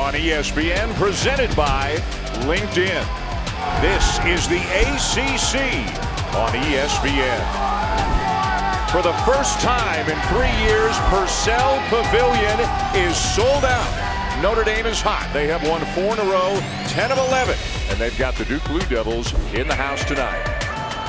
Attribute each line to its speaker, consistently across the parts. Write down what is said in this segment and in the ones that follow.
Speaker 1: on ESPN, presented by LinkedIn. This is the ACC on ESPN. For the first time in 3 years, Purcell Pavilion is sold out. Notre Dame is hot. They have won 4 in a row, 10 of 11, and they've got the Duke Blue Devils in the house tonight.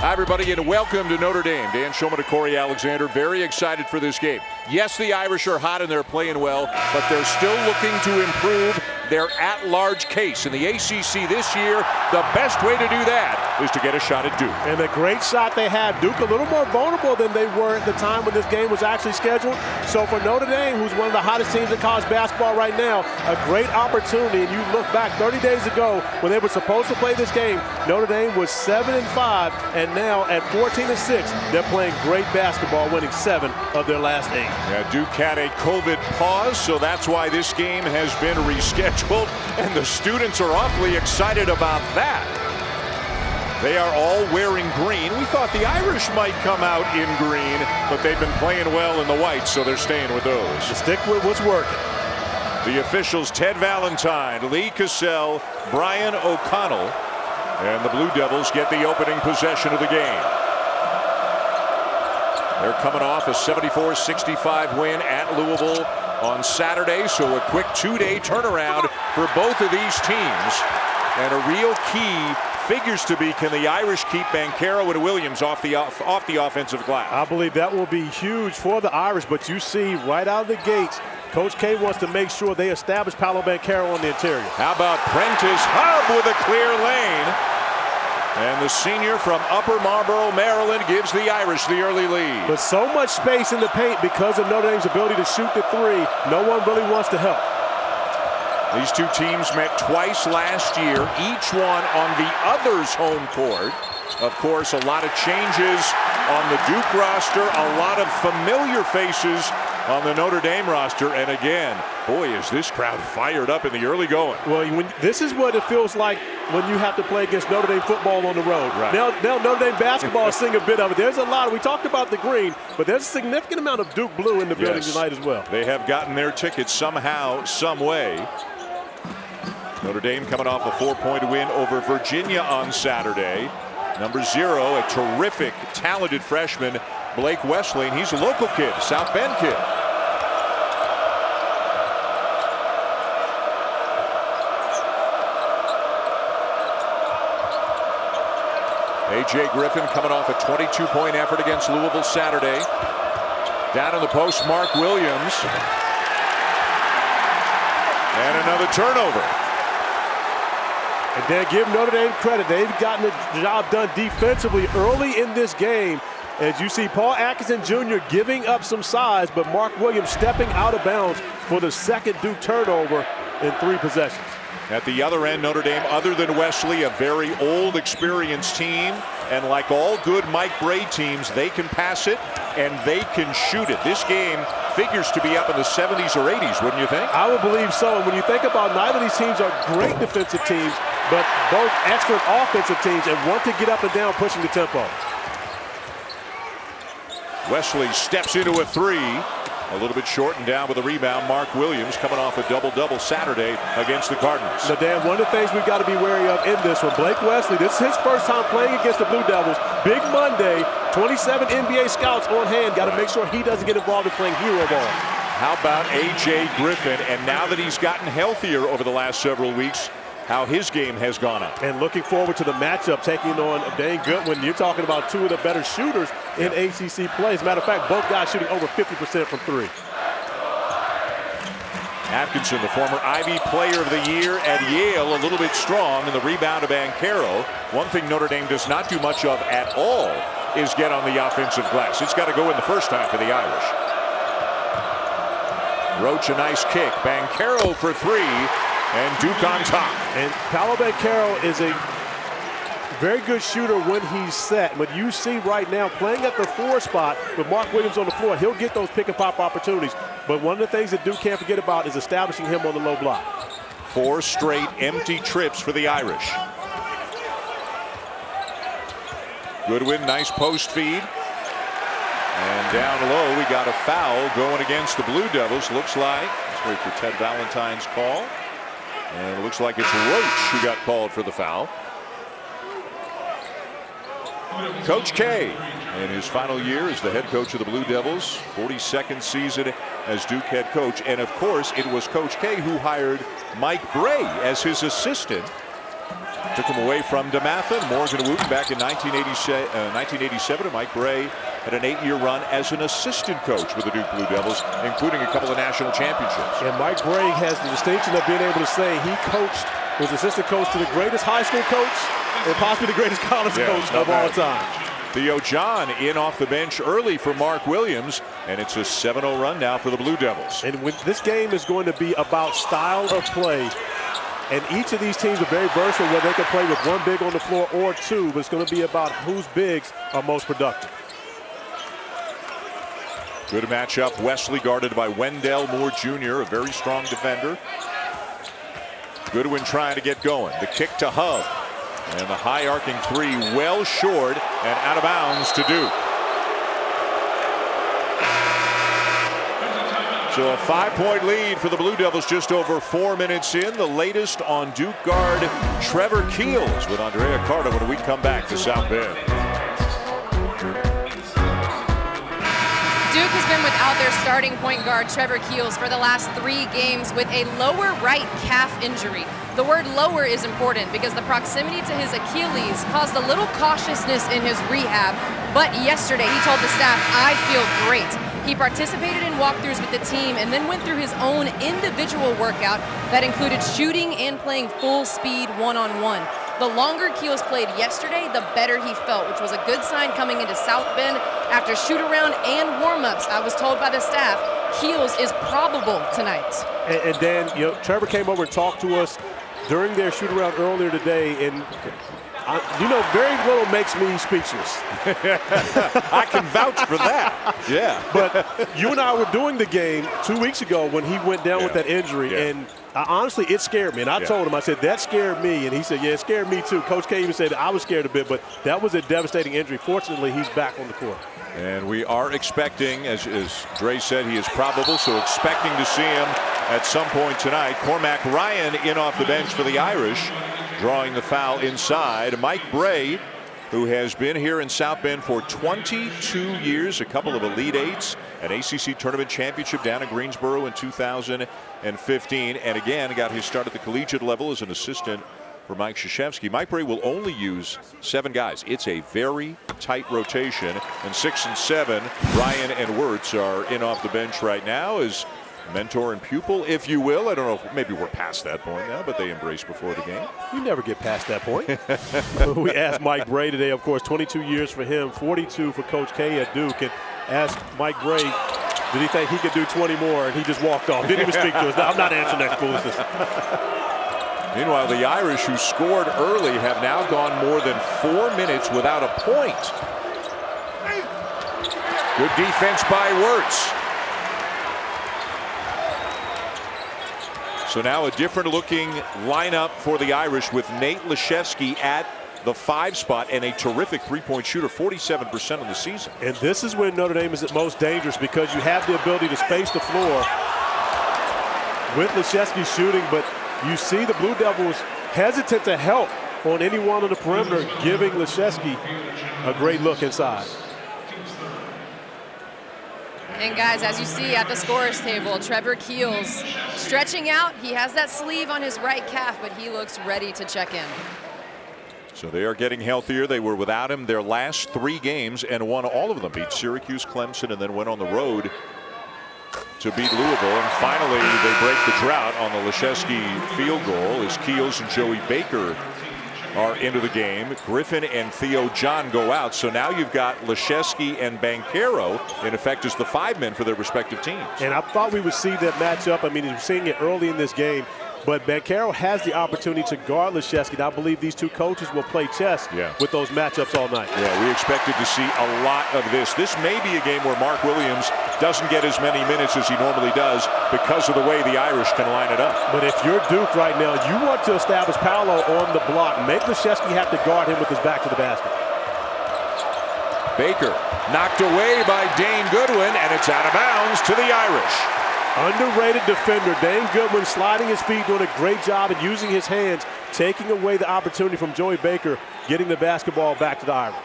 Speaker 1: Hi, everybody, and welcome to Notre Dame. Dan Shulman and Corey Alexander, very excited for this game. Yes, the Irish are hot and they're playing well, but they're still looking to improve their at-large case. In the ACC this year, the best way to do that is to get a shot at Duke.
Speaker 2: And a great shot they have. Duke a little more vulnerable than they were at the time when this game was actually scheduled. So for Notre Dame, who's one of the hottest teams in college basketball right now, a great opportunity. And you look back 30 days ago when they were supposed to play this game, Notre Dame was 7-5, and now at 14-6, they're playing great basketball, winning 7 of their last 8.
Speaker 1: Yeah, Duke had a COVID pause, so that's why this game has been rescheduled, and the students are awfully excited about that. They are all wearing green. We thought the Irish might come out in green, but they've been playing well in the whites, so they're staying with those.
Speaker 2: Stick with what's working.
Speaker 1: The officials, Ted Valentine, Lee Cassell, Brian O'Connell, and the Blue Devils get the opening possession of the game. They're coming off a 74-65 win at Louisville on Saturday, so a quick 2-day turnaround for both of these teams. And a real key figures to be, can the Irish keep Banchero and Williams off the offensive glass?
Speaker 2: I believe that will be huge for the Irish, but you see right out of the gates, Coach K wants to make sure they establish Paolo Banchero on the interior.
Speaker 1: How about Prentice Hub with a clear lane? And the senior from Upper Marlboro, Maryland, gives the Irish the early lead.
Speaker 2: But so much space in the paint because of Notre Dame's ability to shoot the three. No one really wants to help.
Speaker 1: These two teams met twice last year, each one on the other's home court. Of course, a lot of changes on the Duke roster, a lot of familiar faces on the Notre Dame roster. And again, boy, is this crowd fired up in the early going.
Speaker 2: Well, this is what it feels like when you have to play against Notre Dame football on the road.
Speaker 1: Right.
Speaker 2: Now Notre Dame basketball is seeing a bit of it. There's a lot. We talked about the green, but there's a significant amount of Duke blue in the building tonight as well.
Speaker 1: They have gotten their tickets somehow, some way. Notre Dame coming off a 4-point win over Virginia on Saturday. Number 0, a terrific, talented freshman, Blake Wesley, and he's a local kid, South Bend kid. A.J. Griffin coming off a 22-point effort against Louisville Saturday. Down in the post, Mark Williams. And another turnover.
Speaker 2: And then give Notre Dame credit. They've gotten the job done defensively early in this game. As you see Paul Atkinson Jr. giving up some size, but Mark Williams stepping out of bounds for the second Duke turnover in 3 possessions.
Speaker 1: At the other end, Notre Dame, other than Wesley, a very old, experienced team. And like all good Mike Brey teams, they can pass it and they can shoot it. This game figures to be up in the 70s or 80s, wouldn't you think?
Speaker 2: I would believe so. And when you think about neither of these teams are great defensive teams, but both excellent offensive teams and want to get up and down pushing the tempo.
Speaker 1: Wesley steps into a 3. A little bit short and down with a rebound. Mark Williams coming off a double-double Saturday against the Cardinals.
Speaker 2: So, Dan, one of the things we've got to be wary of in this one, Blake Wesley, this is his first time playing against the Blue Devils. Big Monday, 27 NBA scouts on hand. Got to make sure he doesn't get involved in playing hero ball. How
Speaker 1: about A.J. Griffin? And now that he's gotten healthier over the last several weeks, how his game has gone up.
Speaker 2: And looking forward to the matchup, taking on Dane Goodwin. You're talking about 2 of the better shooters in ACC play. As a matter of fact, both guys shooting over 50% from 3.
Speaker 1: Atkinson, the former Ivy Player of the Year at Yale, a little bit strong in the rebound of Banchero. One thing Notre Dame does not do much of at all is get on the offensive glass. It's got to go in the first time for the Irish. Roach, a nice kick. Banchero for 3. And Duke on top.
Speaker 2: And Paolo Banchero is a very good shooter when he's set. But you see right now, playing at the 4 spot with Mark Williams on the floor, he'll get those pick and pop opportunities. But one of the things that Duke can't forget about is establishing him on the low block.
Speaker 1: 4 straight empty trips for the Irish. Goodwin, nice post feed. And down low, we got a foul going against the Blue Devils. Looks like, let's wait for Ted Valentine's call. And it looks like it's Roach who got called for the foul. Coach K in his final year as the head coach of the Blue Devils, 42nd season as Duke head coach. And of course, it was Coach K who hired Mike Bray as his assistant. Took him away from DeMatha and Morgan Wooten back in 1987. And Mike Bray had an 8-year run as an assistant coach with the Duke Blue Devils, including a couple of national championships.
Speaker 2: And Mike Bray has the distinction of being able to say he was assistant coach to the greatest high school coach and possibly the greatest college coach of all time.
Speaker 1: Theo John in off the bench early for Mark Williams, and it's a 7-0 run now for the Blue Devils.
Speaker 2: And this game is going to be about style of play. And each of these teams are very versatile where they can play with one big on the floor or two, but it's going to be about whose bigs are most productive.
Speaker 1: Good matchup. Wesley guarded by Wendell Moore Jr., a very strong defender. Goodwin trying to get going. The kick to Hub. And the high arcing three well short and out of bounds to Duke. So a 5-point lead for the Blue Devils just over 4 minutes in. The latest on Duke guard Trevor Keels with Andrea Carter when we come back to South Bend.
Speaker 3: Duke has been without their starting point guard Trevor Keels for the last 3 games with a lower right calf injury. The word lower is important because the proximity to his Achilles caused a little cautiousness in his rehab. But yesterday he told the staff, "I feel great." He participated in walkthroughs with the team and then went through his own individual workout that included shooting and playing full speed one-on-one. The longer Keels played yesterday, the better he felt, which was a good sign coming into South Bend after shoot-around and warm-ups. I was told by the staff, Keels is probable tonight.
Speaker 2: And Dan, Trevor came over and talked to us during their shoot-around earlier today, and very little makes me speechless.
Speaker 1: I can vouch for that. Yeah.
Speaker 2: But you and I were doing the game 2 weeks ago when he went down with that injury, and honestly, it scared me. And I told him, I said, that scared me. And he said, yeah, it scared me too. Coach K even said I was scared a bit, but that was a devastating injury. Fortunately, he's back on the court.
Speaker 1: And we are expecting, as Dre said, he is probable, so expecting to see him at some point tonight. Cormac Ryan in off the bench for the Irish, drawing the foul inside. Mike Bray, who has been here in South Bend for 22 years, a couple of Elite Eights, an ACC tournament championship down in Greensboro in 2015, and again got his start at the collegiate level as an assistant for Mike Krzyzewski. Mike Bray will only use 7 guys. It's a very tight rotation, and 6 and 7, Ryan and Wirtz are in off the bench right now as mentor and pupil, if you will. I don't know if maybe we're past that point now, but they embraced before the game.
Speaker 2: You never get past that point. We asked Mike Bray today, of course, 22 years for him, 42 for Coach K at Duke, and asked Mike Bray, did he think he could do 20 more, and he just walked off. Didn't even speak to us. No, I'm not answering that foolishness.
Speaker 1: Meanwhile, the Irish, who scored early, have now gone more than 4 minutes without a point. Good defense by Wirtz. So now a different looking lineup for the Irish with Nate Laszewski at the 5 spot and a terrific 3-point shooter, 47% of the season.
Speaker 2: And this is when Notre Dame is at most dangerous because you have the ability to space the floor with Laszewski shooting, but you see the Blue Devils hesitant to help on anyone on the perimeter, giving Laszewski a great look inside.
Speaker 3: And guys, as you see at the scorer's table, Trevor Keels stretching out. He has that sleeve on his right calf, but he looks ready to check in.
Speaker 1: So they are getting healthier. They were without him their last 3 games and won all of them. Beat Syracuse, Clemson, and then went on the road to beat Louisville. And finally, they break the drought on the Laszewski field goal as Keels and Joey Baker are into the game. Griffin and Theo John go out. So now you've got Laszewski and Banchero in effect as the 5 men for their respective teams.
Speaker 2: And I thought we would see that matchup. I mean, you're seeing it early in this game. But Banchero has the opportunity to guard Laszewski. And I believe these two coaches will play chess with those matchups all night.
Speaker 1: Yeah, we expected to see a lot of this. This may be a game where Mark Williams doesn't get as many minutes as he normally does because of the way the Irish can line it up.
Speaker 2: But if you're Duke right now, you want to establish Paolo on the block. Make Laszewski have to guard him with his back to the basket.
Speaker 1: Baker knocked away by Dane Goodwin, and it's out of bounds to the Irish.
Speaker 2: Underrated defender, Dane Goodwin, sliding his feet, doing a great job at using his hands, taking away the opportunity from Joey Baker, getting the basketball back to the Irish.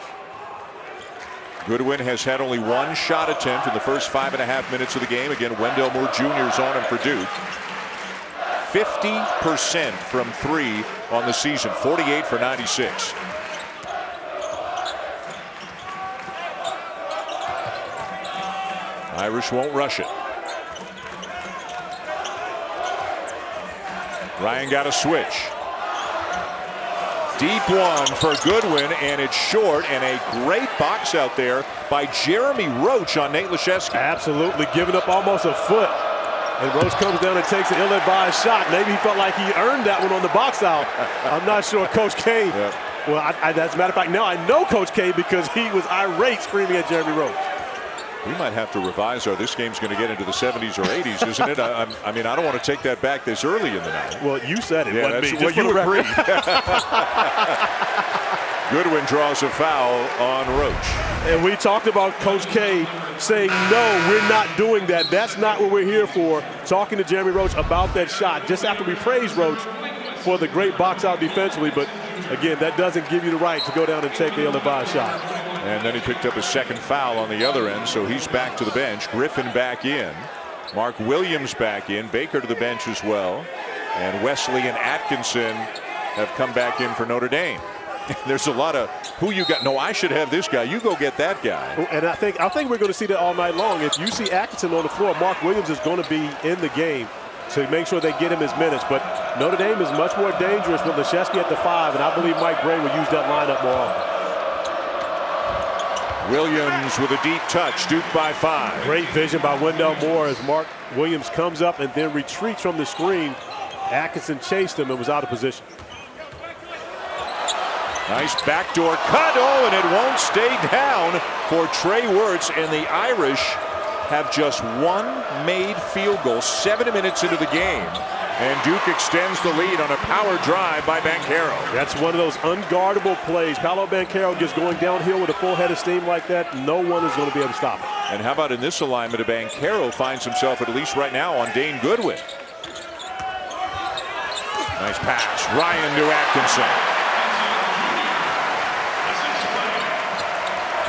Speaker 1: Goodwin has had only one shot attempt in the first 5.5 minutes of the game. Again, Wendell Moore Jr. is on him for Duke. 50% from 3 on the season, 48 for 96. Irish won't rush it. Ryan got a switch. Deep one for Goodwin, and it's short, and a great box out there by Jeremy Roach on Nate Laszewski.
Speaker 2: Absolutely, giving up almost a foot. And Roach comes down and takes an ill-advised shot. Maybe he felt like he earned that one on the box out. I'm not sure. Coach K.
Speaker 1: Yep.
Speaker 2: Well, as a matter of fact, now I know Coach K because he was irate screaming at Jeremy Roach.
Speaker 1: We might have to revise our this game's going to get into the 70s or 80s, isn't it? I mean, I don't want to take that back this early in the night.
Speaker 2: Well, you said it.
Speaker 1: Yeah,
Speaker 2: wasn't me.
Speaker 1: well,
Speaker 2: Just
Speaker 1: you agreed. Goodwin draws a foul on Roach.
Speaker 2: And we talked about Coach K saying, no, we're not doing that. That's not what we're here for. Talking to Jeremy Roach about that shot just after we praised Roach for the great box out defensively. But, again, that doesn't give you the right to go down and take the ill-advised shot.
Speaker 1: And then he picked up his second foul on the other end, so he's back to the bench. Griffin back in. Mark Williams back in. Baker to the bench as well. And Wesley and Atkinson have come back in for Notre Dame. There's a lot of who you got. No, I should have this guy. You go get that guy.
Speaker 2: And I think we're going to see that all night long. If you see Atkinson on the floor, Mark Williams is going to be in the game to make sure they get him his minutes. But Notre Dame is much more dangerous with Laszewski at the 5, and I believe Mike Bray will use that lineup more often.
Speaker 1: Williams with a deep touch. Duke by 5.
Speaker 2: Great vision by Wendell Moore as Mark Williams comes up and then retreats from the screen. Atkinson chased him and was out of position.
Speaker 1: Nice backdoor cut. Oh, and it won't stay down for Trey Wirtz. And the Irish have just one made field goal 7 minutes into the game. And Duke extends the lead on a power drive by Banchero.
Speaker 2: That's one of those unguardable plays. Paolo Banchero just going downhill with a full head of steam like that. No one is going to be able to stop it.
Speaker 1: And how about in this alignment, a Banchero finds himself at least right now on Dane Goodwin. Nice pass. Ryan to Atkinson.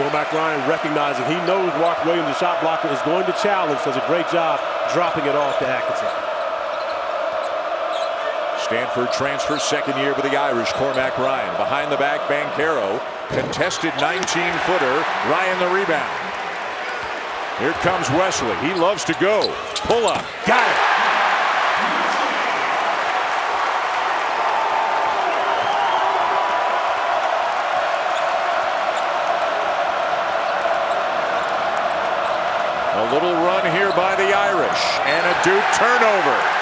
Speaker 2: Cormac Ryan recognizing he knows Mark Williams, the shot blocker, is going to challenge. Does a great job dropping it off to Atkinson.
Speaker 1: Stanford transfer second year with the Irish. Cormac Ryan behind the back. Banchero contested 19-footer. Ryan the rebound. Here comes Wesley. He loves to go. Pull up. Got it. A little run here by the Irish and a Duke turnover.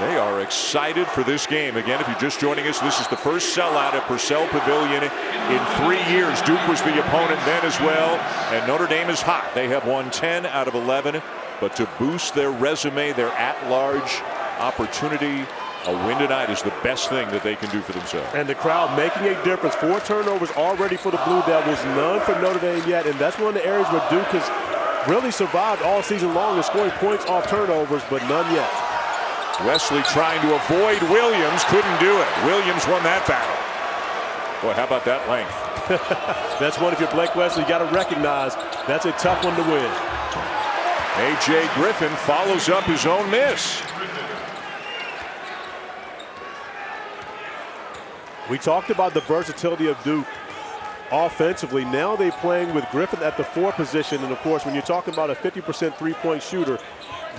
Speaker 1: They are excited for this game. Again, if you're just joining us, this is the first sellout at Purcell Pavilion in 3 years. Duke was the opponent then as well, and Notre Dame is hot. They have won 10 out of 11, but to boost their resume, their at-large opportunity, a win tonight is the best thing that they can do for themselves.
Speaker 2: And the crowd making a difference. 4 turnovers already for the Blue Devils, none for Notre Dame yet, and that's one of the areas where Duke has really survived all season long, is scoring points off turnovers, but none yet.
Speaker 1: Wesley trying to avoid Williams, couldn't do it. Williams won that battle. Boy, how about that length?
Speaker 2: That's one, if you're Blake Wesley, you got to recognize that's a tough one to win.
Speaker 1: A.J. Griffin follows up his own miss.
Speaker 2: We talked about the versatility of Duke offensively. Now they're playing with Griffin at the 4 position. And, of course, when you're talking about a 50% three-point shooter,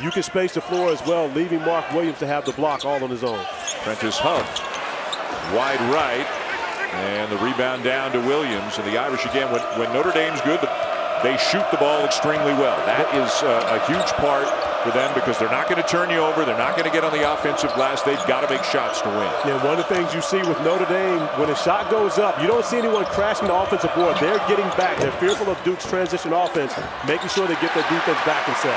Speaker 2: you can space the floor as well, leaving Mark Williams to have the block all on his own.
Speaker 1: Prentice Hub wide right, and the rebound down to Williams. And the Irish, again, when Notre Dame's good, they shoot the ball extremely well. That is a huge part for them because they're not going to turn you over. They're not going to get on the offensive glass. They've got to make shots to win.
Speaker 2: Yeah, one of the things you see with Notre Dame, when a shot goes up, you don't see anyone crashing the offensive board. They're getting back. They're fearful of Duke's transition offense, making sure they get their defense back and set.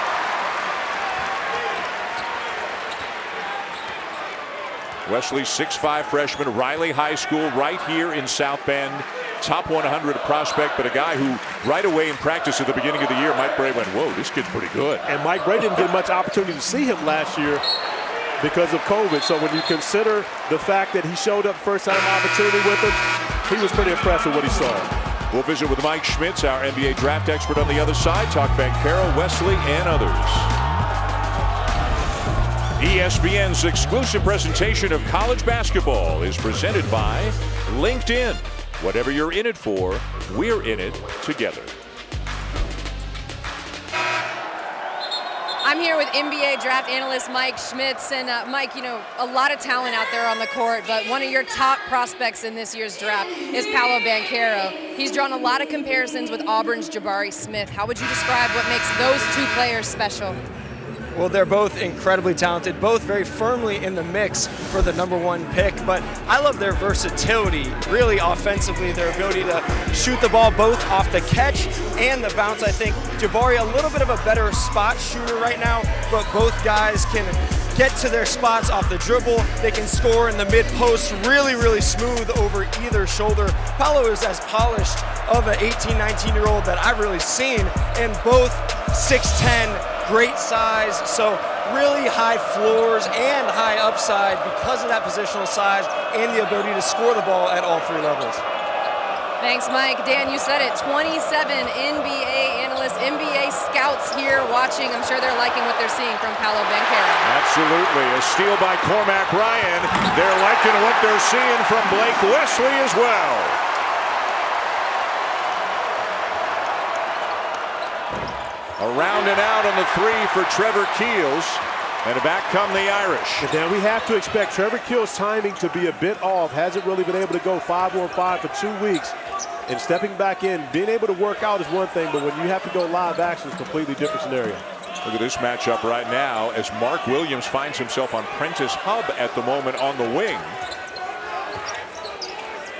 Speaker 1: Wesley, 6'5" freshman, Riley High School right here in South Bend. top 100 prospect, but a guy who right away in practice at the beginning of the year, Mike Bray went, whoa, this kid's pretty good.
Speaker 2: And Mike Bray didn't get much opportunity to see him last year because of COVID. So when you consider the fact that he showed up first time opportunity with him, he was pretty impressed with what he saw.
Speaker 1: We'll visit with Mike Schmitz, our NBA draft expert, on the other side. Talk Banchero, Wesley, and others. ESPN's exclusive presentation of college basketball is presented by LinkedIn. Whatever you're in it for, we're in it together.
Speaker 3: I'm here with NBA draft analyst Mike Schmitz. And Mike, you know, a lot of talent out there on the court, but one of your top prospects in this year's draft is Paolo Banchero. He's drawn a lot of comparisons with Auburn's Jabari Smith. How would you describe what makes those two players special?
Speaker 4: Well, they're both incredibly talented, both very firmly in the mix for the #1 pick, but I love their versatility, really offensively, their ability to shoot the ball both off the catch and the bounce. I think Jabari a little bit of a better spot shooter right now, but both guys can get to their spots off the dribble. They can score in the mid-post, really, really smooth over either shoulder. Paolo is as polished of an 18, 19-year-old that I've really seen, and both 6'10", great size, so really high floors and high upside because of that positional size and the ability to score the ball at all three levels.
Speaker 3: Thanks, Mike. Dan, you said it, 27 NBA analysts, NBA scouts here watching. I'm sure they're liking what they're seeing from Paolo Banchero.
Speaker 1: Absolutely. A steal by Cormac Ryan. They're liking what they're seeing from Blake Wesley as well. Around and out on the three for Trevor Keels. And back come the Irish.
Speaker 2: And then we have to expect Trevor Keels' timing to be a bit off. Hasn't really been able to go 5-on-5 for 2 weeks. And stepping back in, being able to work out is one thing, but when you have to go live action, it's a completely different scenario.
Speaker 1: Look at this matchup right now as Mark Williams finds himself on Prentice Hub at the moment on the wing.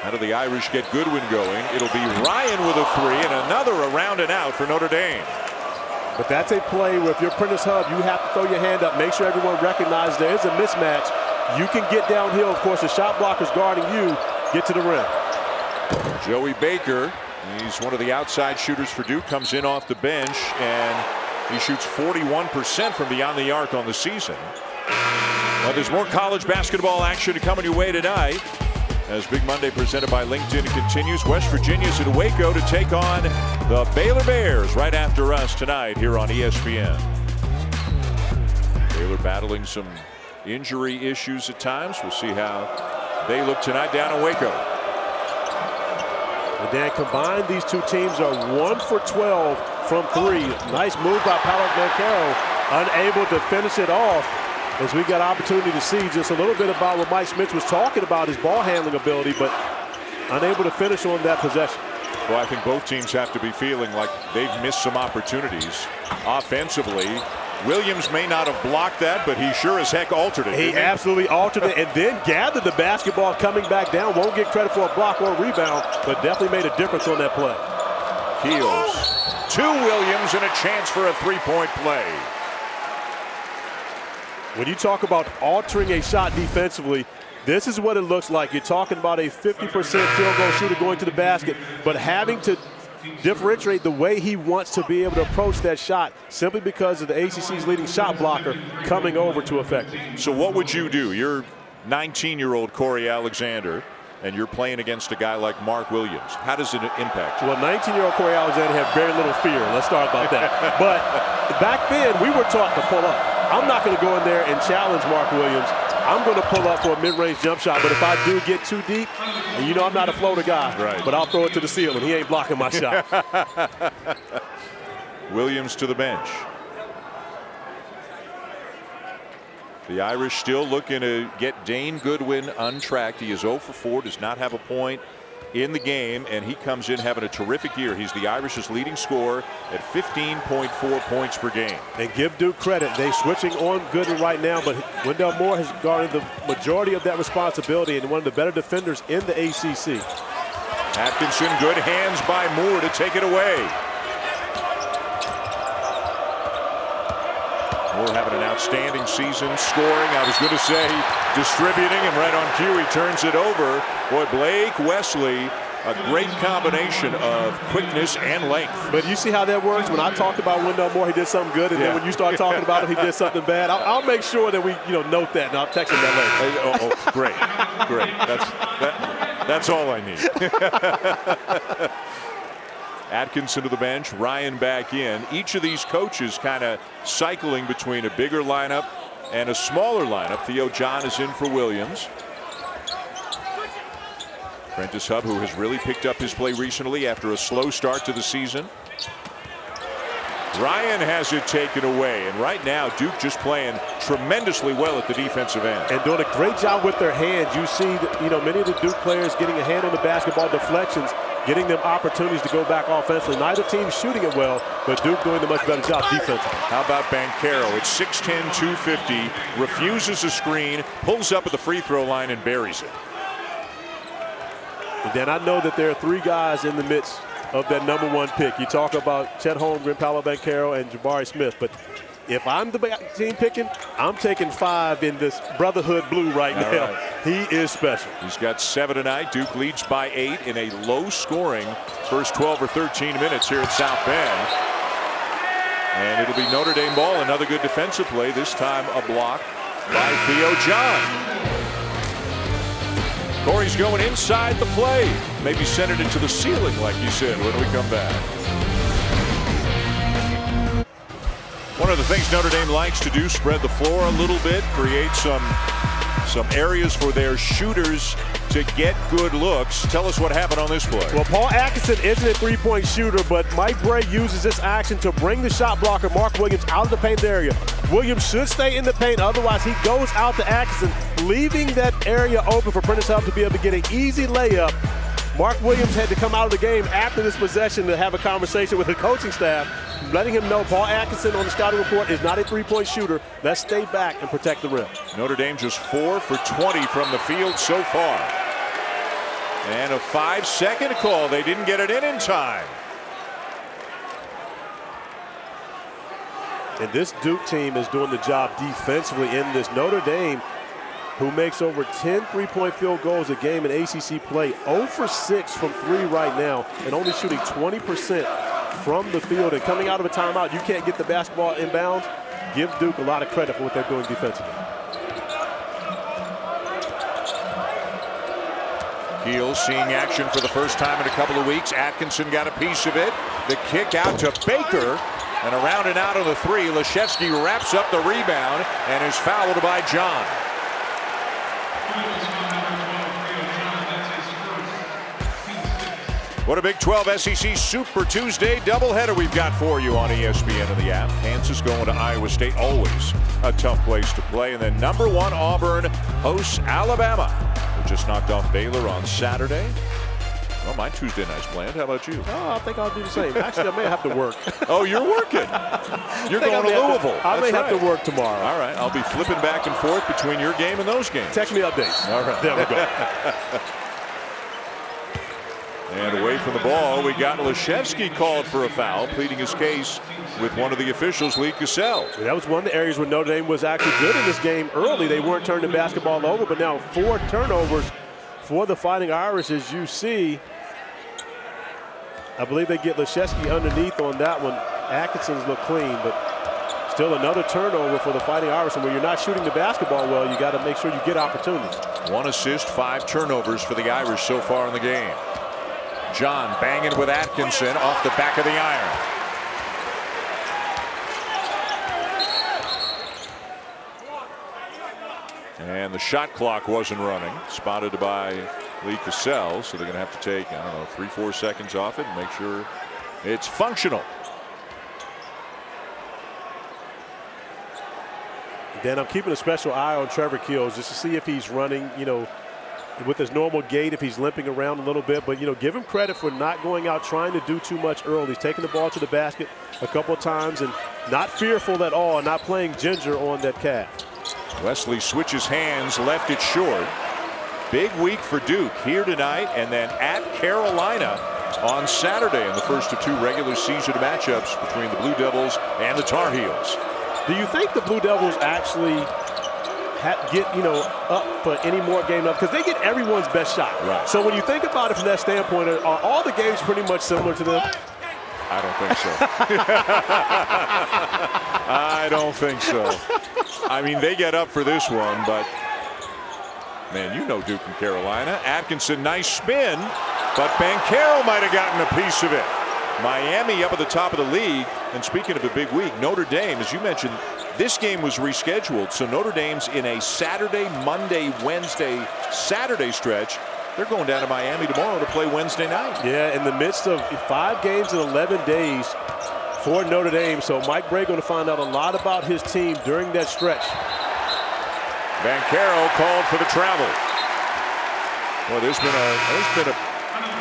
Speaker 1: How do the Irish get Goodwin going? It'll be Ryan with a three and another around and out for Notre Dame.
Speaker 2: But that's a play where if you're Prentice Hub, you have to throw your hand up, make sure everyone recognizes there is a mismatch. You can get downhill. Of course, the shot blocker's guarding you. Get to the rim.
Speaker 1: Joey Baker, he's one of the outside shooters for Duke, comes in off the bench, and he shoots 41% from beyond the arc on the season. Well, there's more college basketball action coming your way tonight as Big Monday presented by LinkedIn continues. West Virginia's in Waco to take on the Baylor Bears right after us tonight here on ESPN. Baylor battling some injury issues at times. We'll see how they look tonight down in Waco.
Speaker 2: And then combined, these two teams are 1 for 12 from three. Nice move by Paolo Banchero, unable to finish it off. As we got opportunity to see just a little bit about what Mike Schmitz was talking about, his ball handling ability, but unable to finish on that possession.
Speaker 1: Well, I think both teams have to be feeling like they've missed some opportunities offensively. Williams may not have blocked that, but he sure as heck altered it.
Speaker 2: He absolutely altered it and then gathered the basketball coming back down. Won't get credit for a block or a rebound, but definitely made a difference on that play.
Speaker 1: Keels to Williams and a chance for a three-point play.
Speaker 2: When you talk about altering a shot defensively, this is what it looks like. You're talking about a 50% field goal shooter going to the basket, but having to differentiate the way he wants to be able to approach that shot simply because of the ACC's leading shot blocker coming over to affect it.
Speaker 1: So what would you do? You're 19-year-old Corey Alexander, and you're playing against a guy like Mark Williams. How does it impact you?
Speaker 2: Well, 19-year-old Corey Alexander had very little fear. Let's start about that. But back then, we were taught to pull up. I'm not going to go in there and challenge Mark Williams. I'm going to pull up for a mid-range jump shot, but if I do get too deep, and you know I'm not a floater guy,
Speaker 1: right,
Speaker 2: but I'll throw it to the ceiling. He ain't blocking my shot.
Speaker 1: Williams to the bench. The Irish still looking to get Dane Goodwin untracked. He is 0 for 4, does not have a point in the game, and he comes in having a terrific year. He's the Irish's leading scorer at 15.4 points per game.
Speaker 2: And give Duke credit. They're switching on Goodwin right now, but Wendell Moore has guarded the majority of that responsibility and one of the better defenders in the ACC.
Speaker 1: Atkinson, good hands by Moore to take it away. Moore having an outstanding season, scoring. I was going to say distributing, and right on cue he turns it over. Boy, Blake Wesley, a great combination of quickness and length.
Speaker 2: But you see how that works? When I talked about Wendell Moore, he did something good, and then when you start talking about him, he did something bad. I'll make sure that we note that, and I'll text him that later.
Speaker 1: Great. That's all I need. Atkinson to the bench, Ryan back in. Each of these coaches kind of cycling between a bigger lineup and a smaller lineup. Theo John is in for Williams. Prentice Hub, who has really picked up his play recently after a slow start to the season. Ryan has it taken away, and right now Duke just playing tremendously well at the defensive end.
Speaker 2: And doing a great job with their hands. You see that, many of the Duke players getting a hand on the basketball, deflections, getting them opportunities to go back offensively. Neither team shooting it well, but Duke doing a much better job defensively.
Speaker 1: How about Banchero? It's 6'10", 250, refuses a screen, pulls up at the free throw line and buries it.
Speaker 2: And then I know that there are three guys in the midst of that #1 pick. You talk about Chet Holmgren, Paolo Banchero, and Jabari Smith, but if I'm the team picking, I'm taking 5 in this Brotherhood blue right now. Right. He is special.
Speaker 1: He's got 7 tonight. Duke leads by 8 in a low-scoring first 12 or 13 minutes here at South Bend. And it'll be Notre Dame ball. Another good defensive play, this time a block by Theo John. Corey's going inside the play. Maybe send it into the ceiling, like you said, when we come back. One of the things Notre Dame likes to do, spread the floor a little bit, create some areas for their shooters to get good looks. Tell us what happened on this play.
Speaker 2: Well, Paul Atkinson isn't a three-point shooter, but Mike Bray uses this action to bring the shot blocker, Mark Williams, out of the paint area. Williams should stay in the paint, otherwise he goes out to Atkinson, leaving that area open for Prentice Hub to be able to get an easy layup. Mark Williams had to come out of the game after this possession to have a conversation with the coaching staff, letting him know Paul Atkinson on the scouting report is not a three-point shooter. Let's stay back and protect the rim.
Speaker 1: Notre Dame just 4 for 20 from the field so far. And a 5-second call. They didn't get it in time.
Speaker 2: And this Duke team is doing the job defensively in this. Notre Dame, who makes over 10 three-point field goals a game in ACC play, 0 for 6 from 3 right now, and only shooting 20% from the field. And coming out of a timeout, you can't get the basketball inbounds. Give Duke a lot of credit for what they're doing defensively.
Speaker 1: Keel seeing action for the first time in a couple of weeks. Atkinson got a piece of it. The kick out to Baker. And around and out on the 3. Leshevsky wraps up the rebound and is fouled by John. What a Big 12 SEC Super Tuesday doubleheader we've got for you on ESPN and the app. Kansas going to Iowa State, always a tough place to play. And then #1 Auburn hosts Alabama, who just knocked off Baylor on Saturday. Well, my Tuesday night's planned. How about you?
Speaker 2: Oh, I think I'll do the same. Actually, I may have to work.
Speaker 1: Oh, you're working. You're going to Louisville.
Speaker 2: I may have to work tomorrow.
Speaker 1: All right. I'll be flipping back and forth between your game and those games.
Speaker 2: Text me updates.
Speaker 1: All right.
Speaker 2: There we go.
Speaker 1: And away from the ball, we got Leshevsky called for a foul, pleading his case with one of the officials, Lee Cassell.
Speaker 2: That was one of the areas where Notre Dame was actually good in this game early. They weren't turning the basketball over, but now 4 turnovers for the Fighting Irish, as you see. I believe they get Leshevsky underneath on that one. Atkinson's look clean, but still another turnover for the Fighting Irish. And when you're not shooting the basketball well, you got to make sure you get opportunities.
Speaker 1: 1 assist, 5 turnovers for the Irish so far in the game. John banging with Atkinson off the back of the iron. And the shot clock wasn't running. Spotted by Lee Cassell, so they're going to have to take, 3-4 seconds off it and make sure it's functional.
Speaker 2: Then I'm keeping a special eye on Trevor Keels just to see if he's running, with his normal gait, if he's limping around a little bit. But, give him credit for not going out trying to do too much early. He's taking the ball to the basket a couple of times and not fearful at all, not playing ginger on that calf.
Speaker 1: Wesley switches hands, left it short. Big week for Duke here tonight and then at Carolina on Saturday in the first of 2 regular season matchups between the Blue Devils and the Tar Heels.
Speaker 2: Do you think the Blue Devils actually get up for any more game up because they get everyone's best shot.
Speaker 1: Right.
Speaker 2: So when you think about it from that standpoint, are all the games pretty much similar to them?
Speaker 1: I don't think so. I don't think so. I mean, they get up for this one, but man, Duke and Carolina. Atkinson, nice spin, but Banchero might have gotten a piece of it. Miami up at the top of the league. And speaking of a big week, Notre Dame, as you mentioned, this game was rescheduled. So Notre Dame's in a Saturday, Monday, Wednesday, Saturday stretch. They're going down to Miami tomorrow to play Wednesday night.
Speaker 2: Yeah, in the midst of 5 games in 11 days for Notre Dame. So Mike Brey going to find out a lot about his team during that stretch.
Speaker 1: Banchero called for the travel. Well, there's been a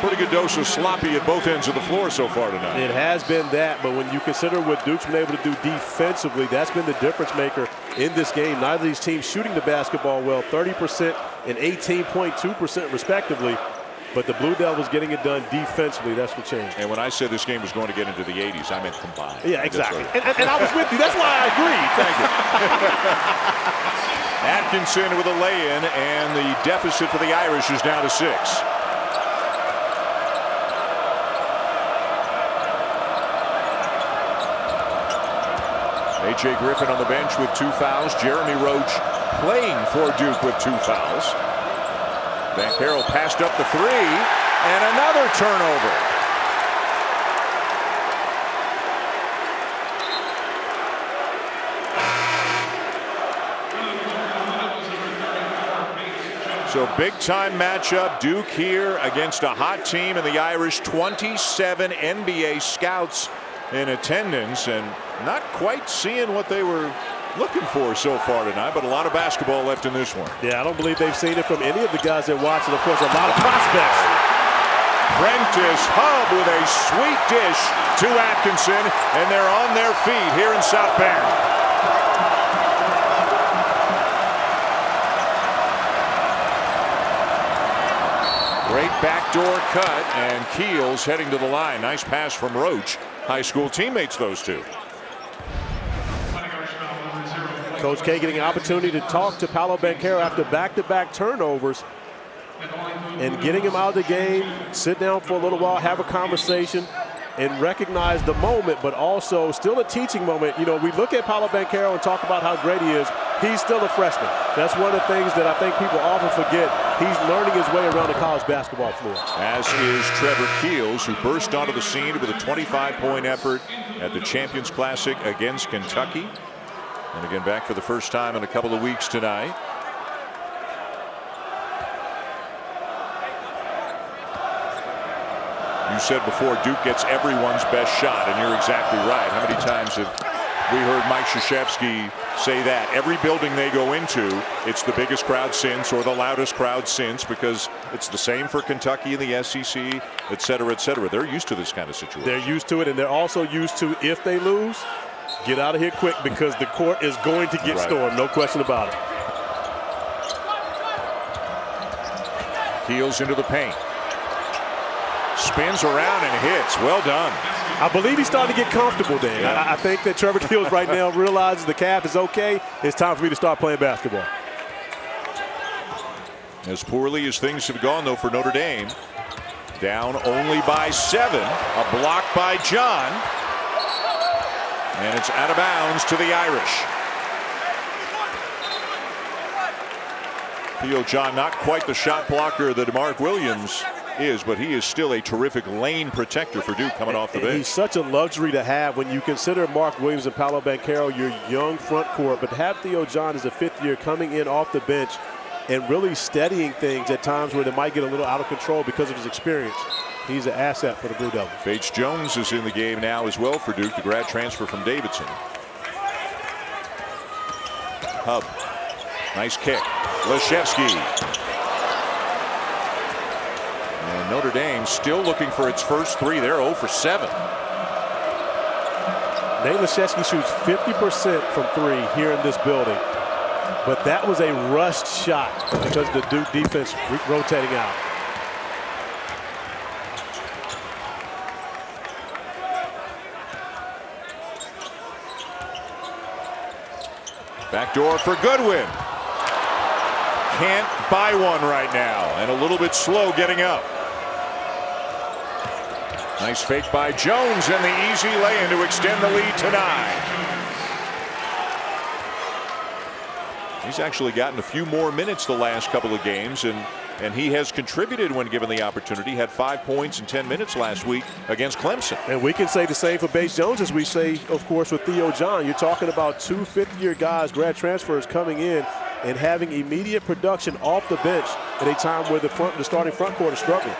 Speaker 1: pretty good dose of sloppy at both ends of the floor so far tonight.
Speaker 2: It has been that, but when you consider what Duke's been able to do defensively, that's been the difference maker in this game. Neither of these teams shooting the basketball well, 30% and 18.2% respectively. But the Blue Devils getting it done defensively, that's what changed.
Speaker 1: And when I said this game was going to get into the 80s, I meant combined.
Speaker 2: Yeah, exactly. And I was with you. That's why I agreed. Thank you.
Speaker 1: Atkinson with a lay-in, and the deficit for the Irish is now to 6. A.J. Griffin on the bench with 2 fouls. Jeremy Roach playing for Duke with 2 fouls. Banchero passed up the 3, and another turnover. So big-time matchup. Duke here against a hot team, and the Irish 27 NBA scouts in attendance, and not quite seeing what they were looking for so far tonight, but a lot of basketball left in this one.
Speaker 2: Yeah, I don't believe they've seen it from any of the guys that watch, and of course a lot of prospects.
Speaker 1: Prentice Hub with a sweet dish to Atkinson, and they're on their feet here in South Bend. Great backdoor cut, and Keels heading to the line. Nice pass from Roach. High school teammates, those two.
Speaker 2: Coach K getting an opportunity to talk to Paolo Banchero after back-to-back turnovers and getting him out of the game, sit down for a little while, have a conversation, and recognize the moment, but also still a teaching moment. We look at Paolo Banchero and talk about how great he is. He's still a freshman. That's one of the things that I think people often forget. He's learning his way around the college basketball floor.
Speaker 1: As is Trevor Keels, who burst onto the scene with a 25-point effort at the Champions Classic against Kentucky. And again, back for the first time in a couple of weeks tonight. You said before, Duke gets everyone's best shot, and you're exactly right. How many times have we heard Mike Krzyzewski say that? Every building they go into, it's the biggest crowd since or the loudest crowd since, because it's the same for Kentucky and the SEC, et cetera, et cetera. They're used to this kind of situation.
Speaker 2: They're used to it, and they're also used to, if they lose, get out of here quick, because the court is going to get stormed, no question about it.
Speaker 1: Keels into the paint. Spins around and hits. Well done.
Speaker 2: I believe he's starting to get comfortable there.
Speaker 1: Yeah.
Speaker 2: I think that Trevor Keels right now realizes the calf is okay. It's time for me to start playing basketball.
Speaker 1: As poorly as things have gone, though, for Notre Dame. Down only by 7. A block by John. And it's out of bounds to the Irish. Theo John, not quite the shot blocker that Mark Williams is, but he is still a terrific lane protector for Duke coming off the bench.
Speaker 2: He's such a luxury to have when you consider Mark Williams and Paolo Banchero your young front court, but to have Theo John as a 5th year coming in off the bench and really steadying things at times where they might get a little out of control because of his experience. He's an asset for the Blue Devils.
Speaker 1: Bates Jones is in the game now as well for Duke, the grad transfer from Davidson. Hub. Nice kick. Leszewski. And Notre Dame still looking for its first 3. They're 0 for 7.
Speaker 2: Nate Leszewski shoots 50% from 3 here in this building. But that was a rushed shot because of the Duke defense rotating out.
Speaker 1: Backdoor for Goodwin. can't buy one right now, and a little bit slow getting up. Nice fake by Jones, and the easy lay-in to extend the lead to 9. He's actually gotten a few more minutes the last couple of games, and he has contributed when given the opportunity. Had 5 points in 10 minutes last week against Clemson.
Speaker 2: And we can say the same for Base Jones as we say, of course, with Theo John. You're talking about 2 fifth-year guys, grad transfers coming in and having immediate production off the bench at a time where the starting front court is struggling.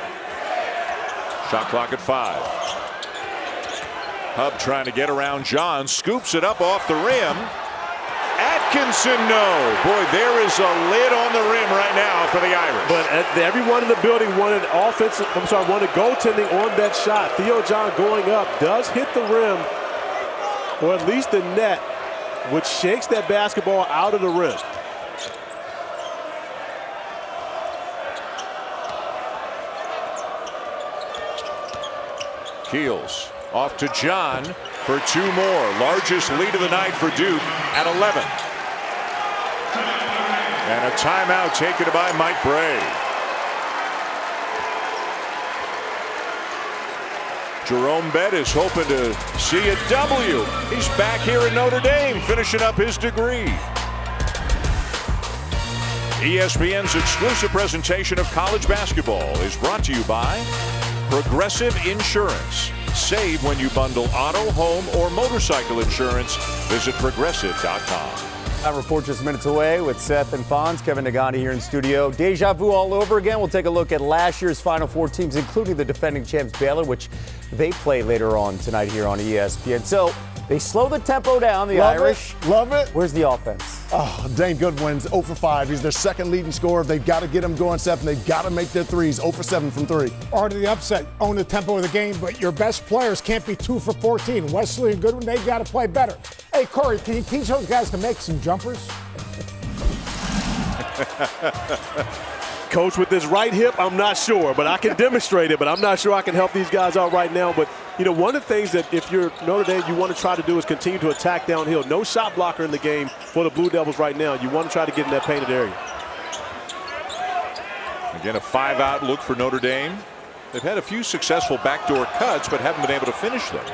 Speaker 1: Shot clock at 5. Hub trying to get around John, scoops it up off the rim. Atkinson, no. Boy, there is a lid on the rim right now for the Irish.
Speaker 2: But everyone in the building wanted wanted goaltending on that shot. Theo John going up does hit the rim, or at least the net, which shakes that basketball out of the rim.
Speaker 1: Keels off to John for 2 more. Largest lead of the night for Duke at 11. And a timeout taken by Mike Bray. Jerome Bettis hoping to see a W. He's back here in Notre Dame finishing up his degree. ESPN's exclusive presentation of college basketball is brought to you by Progressive Insurance. Save when you bundle auto, home, or motorcycle insurance. Visit progressive.com.
Speaker 5: That report just minutes away with Seth and Fonz. Kevin Nagani here in studio. Deja vu all over again. We'll take a look at last year's Final Four teams, including the defending champs Baylor, which they play later on tonight here on ESPN. So they slow the tempo down, the Irish.
Speaker 6: Love it.
Speaker 5: Where's the offense?
Speaker 6: Oh, Dane Goodwin's 0 for 5. He's their second leading scorer. They've got to get him going, Seth, and they've got to make their threes. 0 for 7 from 3.
Speaker 7: Part of the upset, own the tempo of the game, but your best players can't be 2 for 14. Wesley and Goodwin, they've got to play better. Hey, Corey, can you teach those guys to make some jumpers?
Speaker 2: Coach, with this right hip, I'm not sure, but I can demonstrate it, but I'm not sure I can help these guys out right now. But, you know, one of the things that if you're Notre Dame, you want to try to do is continue to attack downhill. No shot blocker in the game for the Blue Devils right now. You want to try to get in that painted area.
Speaker 1: Again, a 5-out look for Notre Dame. They've had a few successful backdoor cuts, but haven't been able to finish them.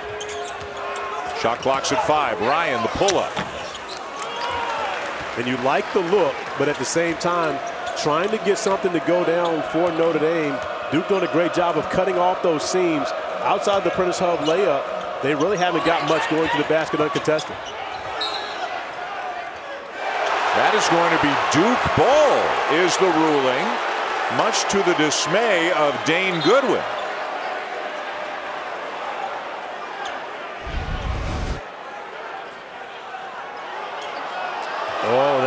Speaker 1: Shot clock's at 5. Ryan, the pull-up.
Speaker 2: And you like the look, but at the same time, trying to get something to go down for Notre Dame. Duke doing a great job of cutting off those seams. Outside the Prentice Hub layup, they really haven't got much going to the basket uncontested.
Speaker 1: That is going to be Duke ball is the ruling, much to the dismay of Dane Goodwin.
Speaker 2: Oh,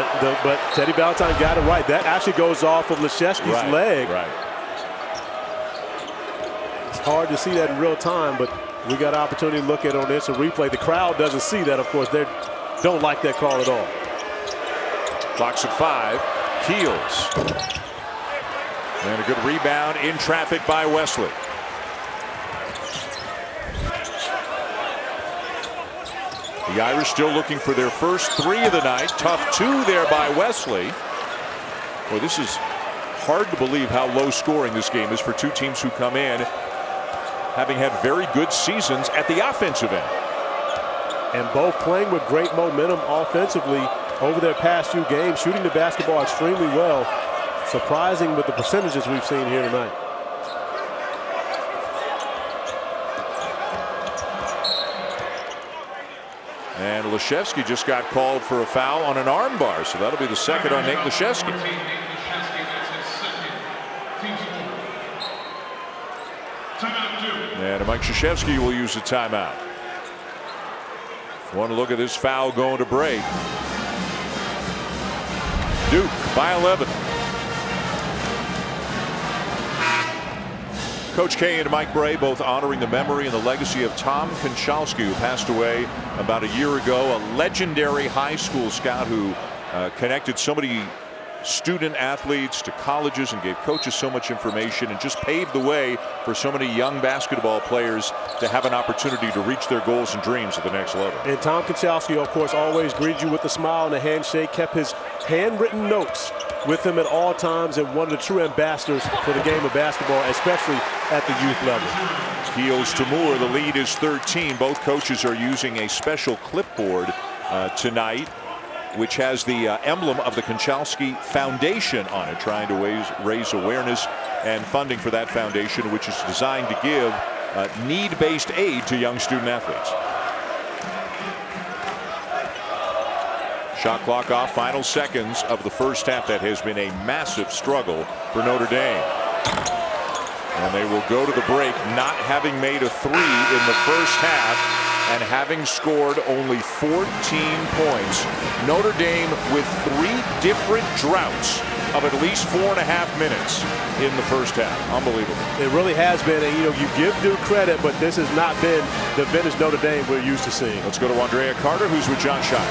Speaker 2: but Teddy Valentine got it right. That actually goes off of Leszewski's leg.
Speaker 1: Right.
Speaker 2: It's hard to see that in real time, but we got an opportunity to look at it on instant replay. The crowd doesn't see that, of course. They don't like that call at all.
Speaker 1: Clock's at 5. Keels. And a good rebound in traffic by Wesley. The Irish still looking for their first 3 of the night. Tough 2 there by Wesley. Boy, this is hard to believe how low scoring this game is for 2 teams who come in having had very good seasons at the offensive end.
Speaker 2: And both playing with great momentum offensively over their past few games, shooting the basketball extremely well. Surprising with the percentages we've seen here tonight.
Speaker 1: And Leszewski just got called for a foul on an arm bar, so that'll be the second on Nate Leszewski. And Mike Krzyzewski will use a timeout. Want to look at this foul going to break. Duke by 11. Coach K and Mike Bray both honoring the memory and the legacy of Tom Konchalski, who passed away about a year ago, a legendary high school scout who connected so many student athletes to colleges and gave coaches so much information and just paved the way for so many young basketball players to have an opportunity to reach their goals and dreams at the next level.
Speaker 2: And Tom Konchalski, of course, always greeted you with a smile and a handshake, kept his handwritten notes with him at all times, and one of the true ambassadors for the game of basketball, especially at the youth level.
Speaker 1: Heels to Moore. The lead is 13. Both coaches are using a special clipboard tonight, which has the emblem of the Konchalski Foundation on it, trying to raise awareness and funding for that foundation, which is designed to give need-based aid to young student athletes. Shot clock off, final seconds of the first half. That has been a massive struggle for Notre Dame. And they will go to the break not having made a three in the first half and having scored only 14 points. Notre Dame with 3 different droughts of at least 4.5 minutes in the first half. Unbelievable.
Speaker 2: It really has been, and you give Duke credit, but this has not been the vintage Notre Dame we're used to seeing.
Speaker 1: Let's go to Andrea Carter, who's with John Shire.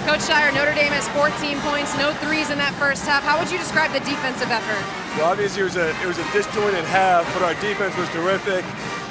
Speaker 3: Coach Shire, Notre Dame has 14 points, no threes in that first half. How would you describe the defensive effort?
Speaker 8: Well, obviously it was a disjointed half, but our defense was terrific.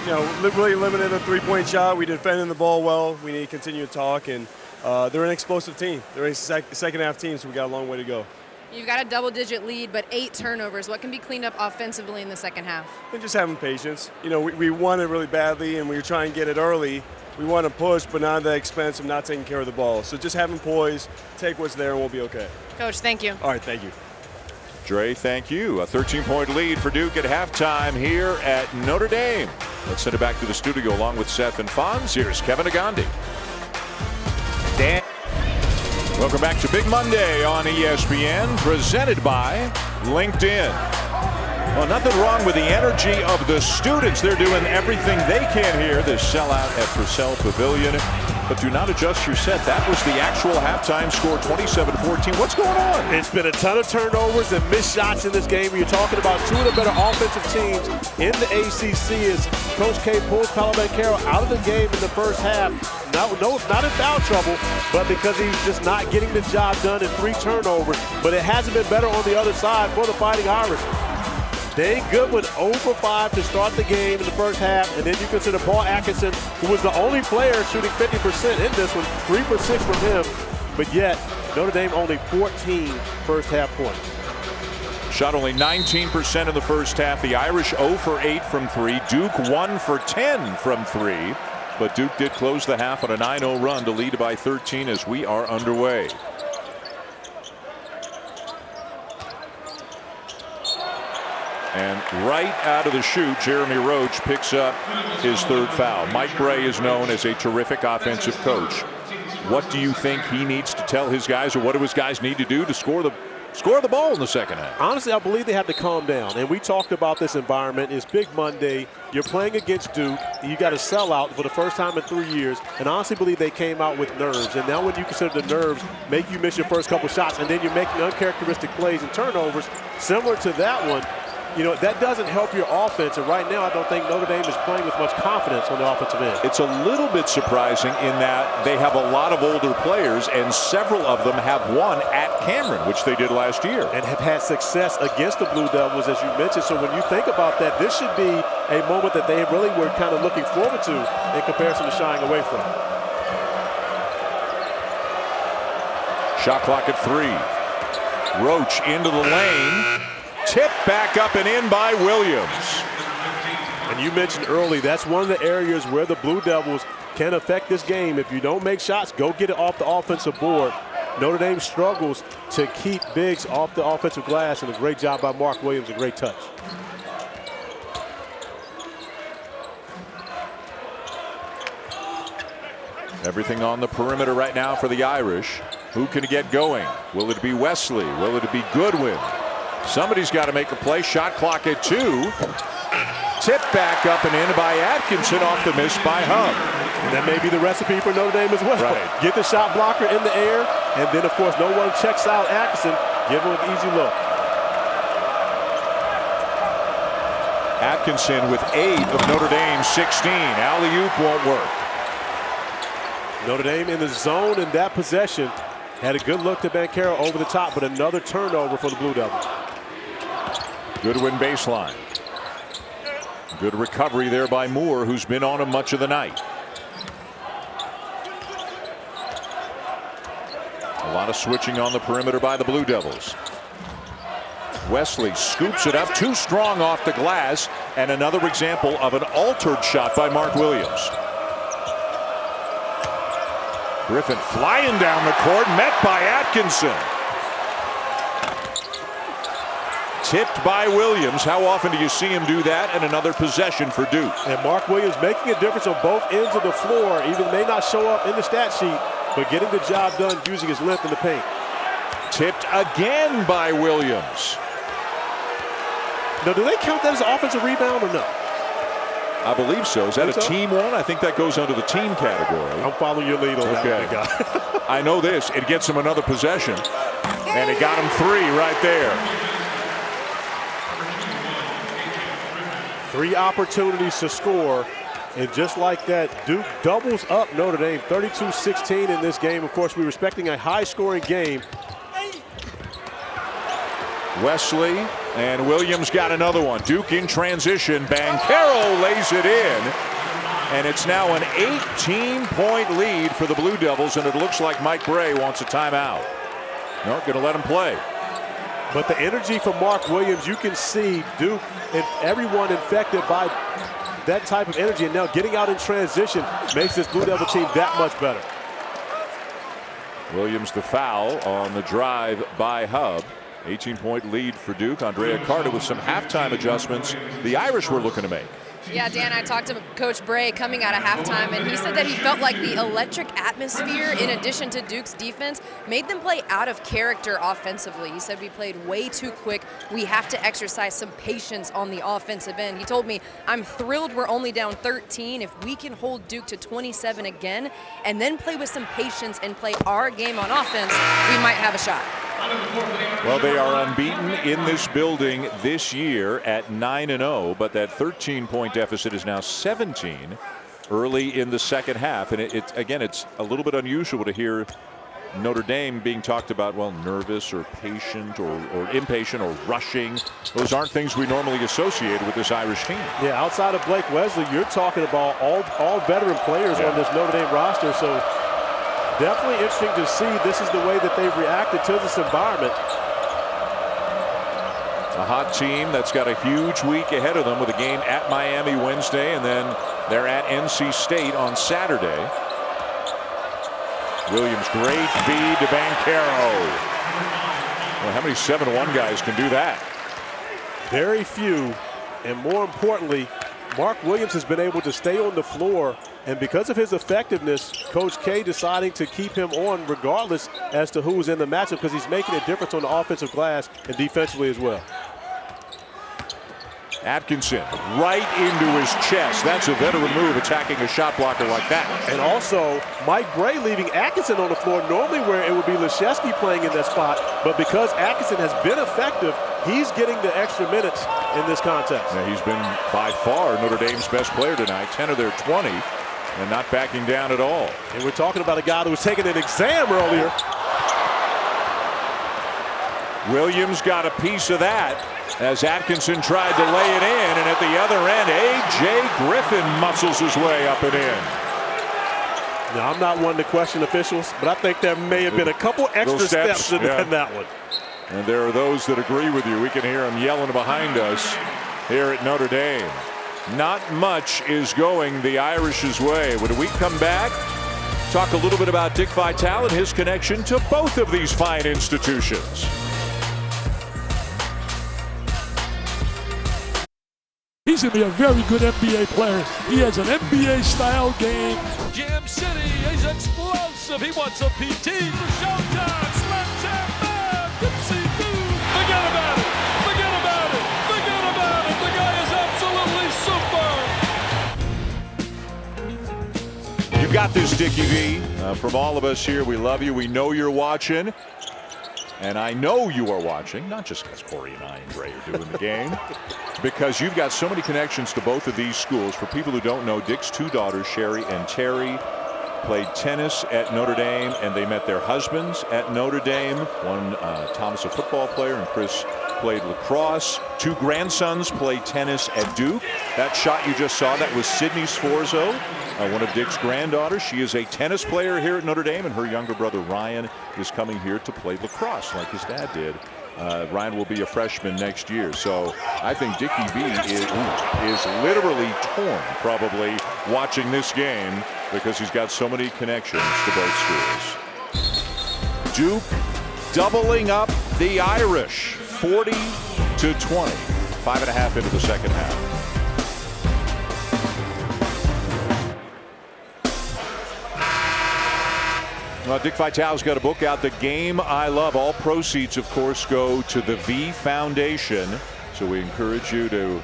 Speaker 8: You know, really limited a three-point shot. We defended the ball well. We need to continue to talk, and they're an explosive team. They're a second half team, so we got a long way to go.
Speaker 3: You've got a double-digit lead, but 8 turnovers. What can be cleaned up offensively in the second half?
Speaker 8: And just having patience. You know, we won it really badly, and we were trying to get it early. We want to push, but not at the expense of not taking care of the ball. So just having poise, take what's there, and we'll be okay.
Speaker 3: Coach, thank you.
Speaker 8: All right, thank you.
Speaker 1: Dre, thank you. A 13-point lead for Duke at halftime here at Notre Dame. Let's send it back to the studio along with Seth and Fonz. Here's Kevin Agandi. Dan. Welcome back to Big Monday on ESPN, presented by LinkedIn. Well, nothing wrong with the energy of the students. They're doing everything they can here. This sellout at Purcell Pavilion. But do not adjust your set. That was the actual halftime score, 27-14. What's going on?
Speaker 2: It's been a ton of turnovers and missed shots in this game. You're talking about two of the better offensive teams in the ACC as Coach K pulls Paolo-Banchero out of the game in the first half. Not in foul trouble, but because he's just not getting the job done in 3 turnovers. But it hasn't been better on the other side for the Fighting Irish. Dane Goodwin 0 for 5 to start the game in the first half, and then you consider Paul Atkinson, who was the only player shooting 50% in this one, 3 for 6 from him, but yet Notre Dame only 14 first half points.
Speaker 1: Shot only 19% in the first half. The Irish 0 for 8 from 3. Duke 1 for 10 from 3. But Duke did close the half on a 9-0 run to lead by 13 as we are underway. And right out of the chute, Jeremy Roach picks up his 3rd foul. Mike Bray is known as a terrific offensive coach. What do you think he needs to tell his guys, or what do his guys need to do to score the ball in the second half?
Speaker 2: Honestly, I believe they have to calm down. And we talked about this environment. It's Big Monday. You're playing against Duke. You got a sellout for the first time in 3 years. And I honestly believe they came out with nerves. And now when you consider the nerves make you miss your first couple shots, and then you're making uncharacteristic plays and turnovers similar to that one, you know, that doesn't help your offense. And right now, I don't think Notre Dame is playing with much confidence on the offensive end.
Speaker 1: It's a little bit surprising in that they have a lot of older players, and several of them have won at Cameron, which they did last year.
Speaker 2: And have had success against the Blue Devils, as you mentioned. So when you think about that, this should be a moment that they really were kind of looking forward to in comparison to shying away from.
Speaker 1: Shot clock at 3. Roach into the lane. Tip back up and in by Williams.
Speaker 2: And you mentioned early, that's one of the areas where the Blue Devils can affect this game. If you don't make shots, go get it off the offensive board. Notre Dame struggles to keep bigs off the offensive glass, and a great job by Mark Williams, a great touch.
Speaker 1: Everything on the perimeter right now for the Irish. Who can get going? Will it be Wesley? Will it be Goodwin? Somebody's got to make a play. Shot clock at 2. Tip back up and in by Atkinson off the miss by Hub.
Speaker 2: And that may be the recipe for Notre Dame as well.
Speaker 1: Right.
Speaker 2: Get the shot blocker in the air, and then, of course, no one checks out Atkinson. Give him an easy look.
Speaker 1: Atkinson with 8 of Notre Dame's 16. Alley-oop won't work.
Speaker 2: Notre Dame in the zone in that possession. Had a good look to Banchero over the top, but another turnover for the Blue Devils.
Speaker 1: Goodwin baseline. Good recovery there by Moore, who's been on him much of the night. A lot of switching on the perimeter by the Blue Devils. Wesley scoops it up too strong off the glass, and another example of an altered shot by Mark Williams. Griffin flying down the court, met by Atkinson. Tipped by Williams. How often do you see him do that? And another possession for Duke.
Speaker 2: And Mark Williams making a difference on both ends of the floor. Even may not show up in the stat sheet, but getting the job done using his length in the paint.
Speaker 1: Tipped again by Williams.
Speaker 2: Now, do they count that as an offensive rebound or no?
Speaker 1: I believe so. Is that a team one? I think that goes under the team category.
Speaker 2: I'm following your lead on that one, guy.
Speaker 1: I know this. It gets him another possession. And it got him 3 right there.
Speaker 2: 3 opportunities to score. And just like that, Duke doubles up Notre Dame, 32-16 in this game. Of course, we're expecting a high-scoring game.
Speaker 1: Wesley and Williams got another one. Duke in transition. Banchero lays it in. And it's now an 18-point lead for the Blue Devils, and it looks like Mike Bray wants a timeout. No, going to let him play.
Speaker 2: But the energy from Mark Williams, you can see Duke and everyone infected by that type of energy. And now getting out in transition makes this Blue Devil team that much better.
Speaker 1: Williams the foul on the drive by Hub. 18-point lead for Duke. Andrea Carter with some halftime adjustments the Irish were looking to make.
Speaker 3: Yeah, Dan, I talked to Coach Bray coming out of halftime, and he said that he felt like the electric atmosphere, in addition to Duke's defense, made them play out of character offensively. He said we played way too quick. We have to exercise some patience on the offensive end. He told me, I'm thrilled we're only down 13. If we can hold Duke to 27 again and then play with some patience and play our game on offense, we might have a shot.
Speaker 1: Well, they are unbeaten in this building this year at 9-0, but that 13-point deficit is now 17 early in the second half. And again, it's a little bit unusual to hear Notre Dame being talked about, well, nervous or patient or impatient or rushing. Those aren't things we normally associate with this Irish team.
Speaker 2: Yeah, outside of Blake Wesley, you're talking about all veteran players on this Notre Dame roster. So definitely interesting to see this is the way that they've reacted to this environment.
Speaker 1: A hot team that's got a huge week ahead of them with a game at Miami Wednesday, and then they're at NC State on Saturday. Williams, great feed to Banchero. Well, how many 7-1 guys can do that?
Speaker 2: Very few, and more importantly, Mark Williams has been able to stay on the floor, and because of his effectiveness, Coach K deciding to keep him on regardless as to who's in the matchup, because he's making a difference on the offensive glass and defensively as well.
Speaker 1: Atkinson right into his chest. That's a veteran move, attacking a shot blocker like that.
Speaker 2: And also, Mike Bray leaving Atkinson on the floor, normally where it would be Leschewski playing in that spot, but because Atkinson has been effective, he's getting the extra minutes in this contest.
Speaker 1: Yeah, he's been by far Notre Dame's best player tonight, 10 of their 20, and not backing down at all.
Speaker 2: And we're talking about a guy who was taking an exam earlier.
Speaker 1: Williams got a piece of that as Atkinson tried to lay it in, and at the other end, A.J. Griffin muscles his way up and in.
Speaker 2: Now, I'm not one to question officials, but I think there may have been a couple extra steps in that one.
Speaker 1: And there are those that agree with you. We can hear them yelling behind us here at Notre Dame. Not much is going the Irish's way. When we come back, talk a little bit about Dick Vitale and his connection to both of these fine institutions.
Speaker 9: He's going to be a very good NBA player. He has an NBA-style game.
Speaker 10: Jam City, he's explosive. He wants a PT for showtime. Slam jam, bam, dipsy do. Forget about it. Forget about it. Forget about it. The guy is absolutely super.
Speaker 1: You got this, Dickie V. From all of us here, we love you. We know you're watching. And I know you are watching, not just because Corey and I and Dre are doing the game, because you've got so many connections to both of these schools. For people who don't know, Dick's 2 daughters, Sherry and Terry, played tennis at Notre Dame, and they met their husbands at Notre Dame. One, Thomas, a football player, and Chris played lacrosse. 2 grandsons played tennis at Duke. That shot you just saw, that was Sydney Sforzo, one of Dick's granddaughters. She is a tennis player here at Notre Dame, and her younger brother Ryan is coming here to play lacrosse like his dad did. Ryan will be a freshman next year. So I think Dickie V is literally torn probably watching this game because he's got so many connections to both schools. Duke doubling up the Irish 40-20. 5.5 into the second half. Well, Dick Vitale's got a book out, The Game I Love. All proceeds, of course, go to the V Foundation. So we encourage you to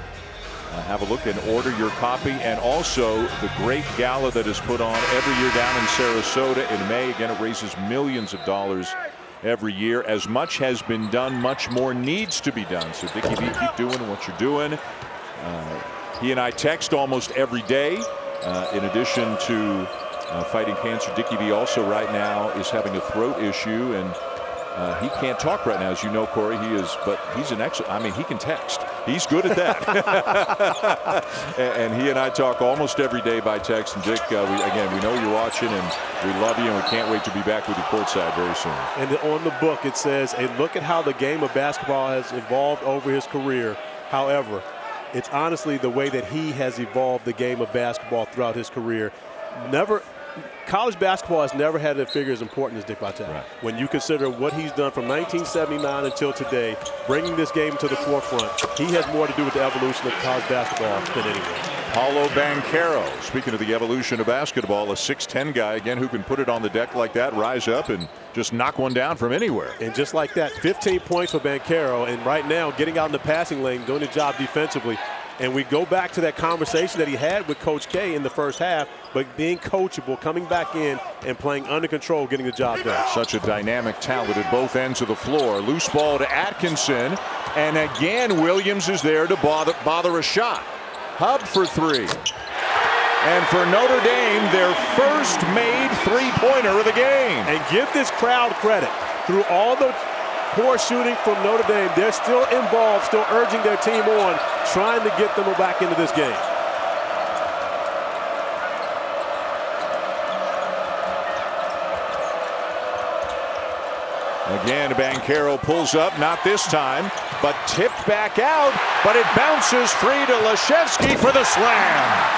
Speaker 1: have a look and order your copy. And also the great gala that is put on every year down in Sarasota in May. Again, it raises millions of dollars every year. As much has been done, much more needs to be done. So Dickie V, keep doing what you're doing. He and I text almost every day. In addition to fighting cancer, Dickie V also right now is having a throat issue, and he can't talk right now, as you know, Corey. But he's an excellent. I mean, he can text. He's good at that. And he and I talk almost every day by text. And Dick, we know you're watching, and we love you, and we can't wait to be back with you courtside very soon.
Speaker 2: And on the book, it says, "Hey, look at how the game of basketball has evolved over his career. However, it's honestly the way that he has evolved the game of basketball throughout his career. College basketball has never had a figure as important as Dick Vitale. Right. When you consider what he's done from 1979 until today, bringing this game to the forefront, he has more to do with the evolution of college basketball than anyone."
Speaker 1: Paulo Banchero, speaking of the evolution of basketball, a 6'10" guy, again, who can put it on the deck like that, rise up, and just knock one down from anywhere.
Speaker 2: And just like that, 15 points for Banchero, and right now getting out in the passing lane, doing the job defensively. And we go back to that conversation that he had with Coach K in the first half, but being coachable, coming back in and playing under control, getting the job done.
Speaker 1: Such a dynamic talent at both ends of the floor. Loose ball to Atkinson, and again Williams is there to bother a shot. Hub for three. And for Notre Dame, their first made three-pointer of the game.
Speaker 2: And give this crowd credit. Through all the poor shooting from Notre Dame, they're still involved, still urging their team on, trying to get them back into this game.
Speaker 1: Again, Banchero pulls up, not this time, but tipped back out, but it bounces free to Leshevsky for the slam.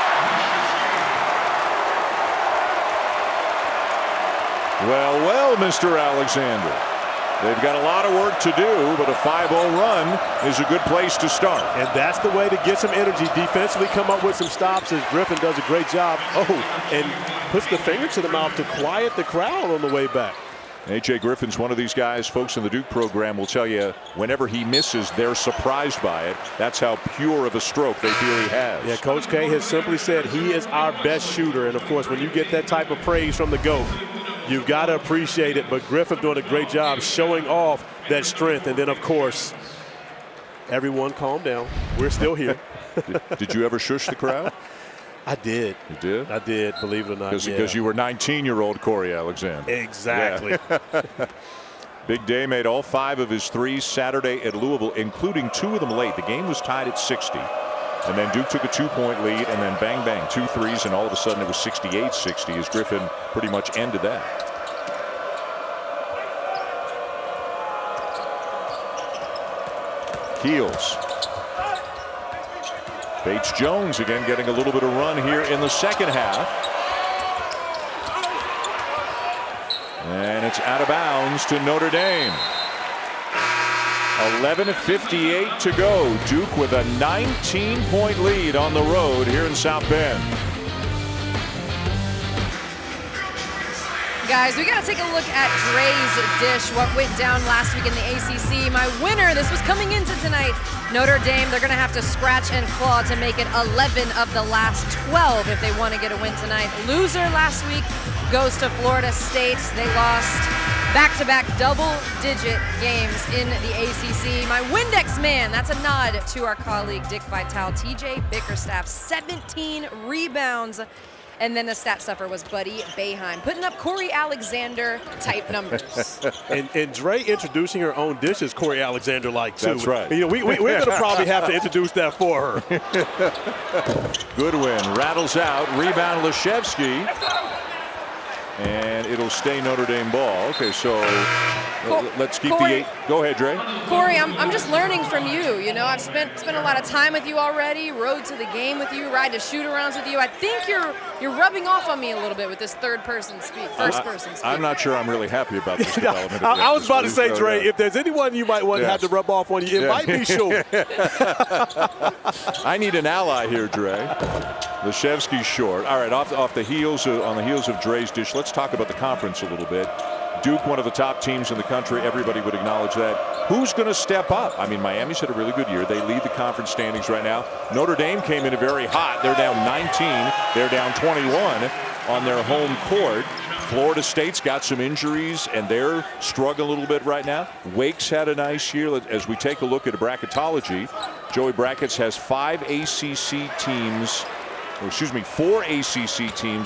Speaker 1: Well, Mr. Alexander. They've got a lot of work to do, but a 5-0 run is a good place to start.
Speaker 2: And that's the way to get some energy. Defensively come up with some stops as Griffin does a great job. And puts the finger to the mouth to quiet the crowd on the way back.
Speaker 1: A.J. Griffin's one of these guys, folks in the Duke program will tell you whenever he misses, they're surprised by it. That's how pure of a stroke they feel he has.
Speaker 2: Yeah, Coach K has simply said he is our best shooter. And, of course, when you get that type of praise from the GOAT, you've got to appreciate it. But Griffin doing a great job showing off that strength. And then, of course, everyone calm down. We're still here.
Speaker 1: Did you ever shush the crowd?
Speaker 2: I did.
Speaker 1: You did?
Speaker 2: I did, believe it or not.
Speaker 1: Because you were 19-year-old Corey Alexander.
Speaker 2: Exactly.
Speaker 1: Yeah. Big Day made all 5 of his threes Saturday at Louisville, including 2 of them late. The game was tied at 60. And then Duke took a 2-point lead, and then bang, bang, 2 threes, and all of a sudden it was 68-60 as Griffin pretty much ended that. Keels. Bates-Jones again getting a little bit of run here in the second half. And it's out of bounds to Notre Dame. 11:58 to go. Duke with a 19-point lead on the road here in South Bend.
Speaker 3: Guys, we got to take a look at Dre's dish, what went down last week in the ACC. My winner, this was coming into tonight, Notre Dame. They're going to have to scratch and claw to make it 11 of the last 12 if they want to get a win tonight. Loser last week goes to Florida State. They lost back-to-back double-digit games in the ACC. My Windex man, that's a nod to our colleague Dick Vitale. TJ Bickerstaff, 17 rebounds And then the stat stuffer was Buddy Boeheim, putting up Corey Alexander type numbers.
Speaker 2: and Dre introducing her own dishes, Corey Alexander like too.
Speaker 1: That's right.
Speaker 2: You know, we're going to probably have to introduce that for her.
Speaker 1: Goodwin rattles out, rebound Leshevsky, and it'll stay Notre Dame ball. Okay, so let's keep
Speaker 3: Corey,
Speaker 1: the 8. Go ahead, Dre.
Speaker 3: Corey, I'm just learning from you. You know, I've spent a lot of time with you already, rode to the game with you, ride to shoot-arounds with you. I think you're rubbing off on me a little bit with this third-person speak, first-person speak.
Speaker 1: I'm not sure I'm really happy about this development.
Speaker 2: I was about to say, Dre, if there's anyone you might want to have to rub off on you, it might be Shul.
Speaker 1: I need an ally here, Dre. Leshevsky's short. All right, on the heels of Dre's dish, let's talk about the conference a little bit. Duke, one of the top teams in the country. Everybody would acknowledge that. Who's going to step up? I mean, Miami's had a really good year. They lead the conference standings right now. Notre Dame came in very hot. They're down 19. They're down 21 on their home court. Florida State's got some injuries, and they're struggling a little bit right now. Wake's had a nice year. As we take a look at bracketology, Joey Brackets has 4 ACC teams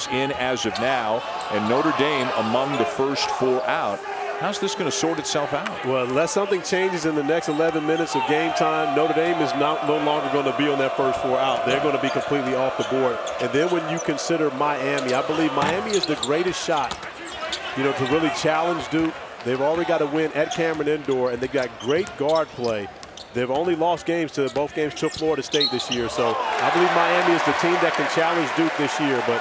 Speaker 1: in as of now, and Notre Dame among the first 4 out. How's this going to sort itself out?
Speaker 2: Well, unless something changes in the next 11 minutes of game time, Notre Dame is no longer going to be on that first 4 out. They're going to be completely off the board. And then when you consider Miami, I believe Miami is the greatest shot, you know, to really challenge Duke. They've already got a win at Cameron Indoor, and they've got great guard play. They've only lost both games to Florida State this year. So I believe Miami is the team that can challenge Duke this year. But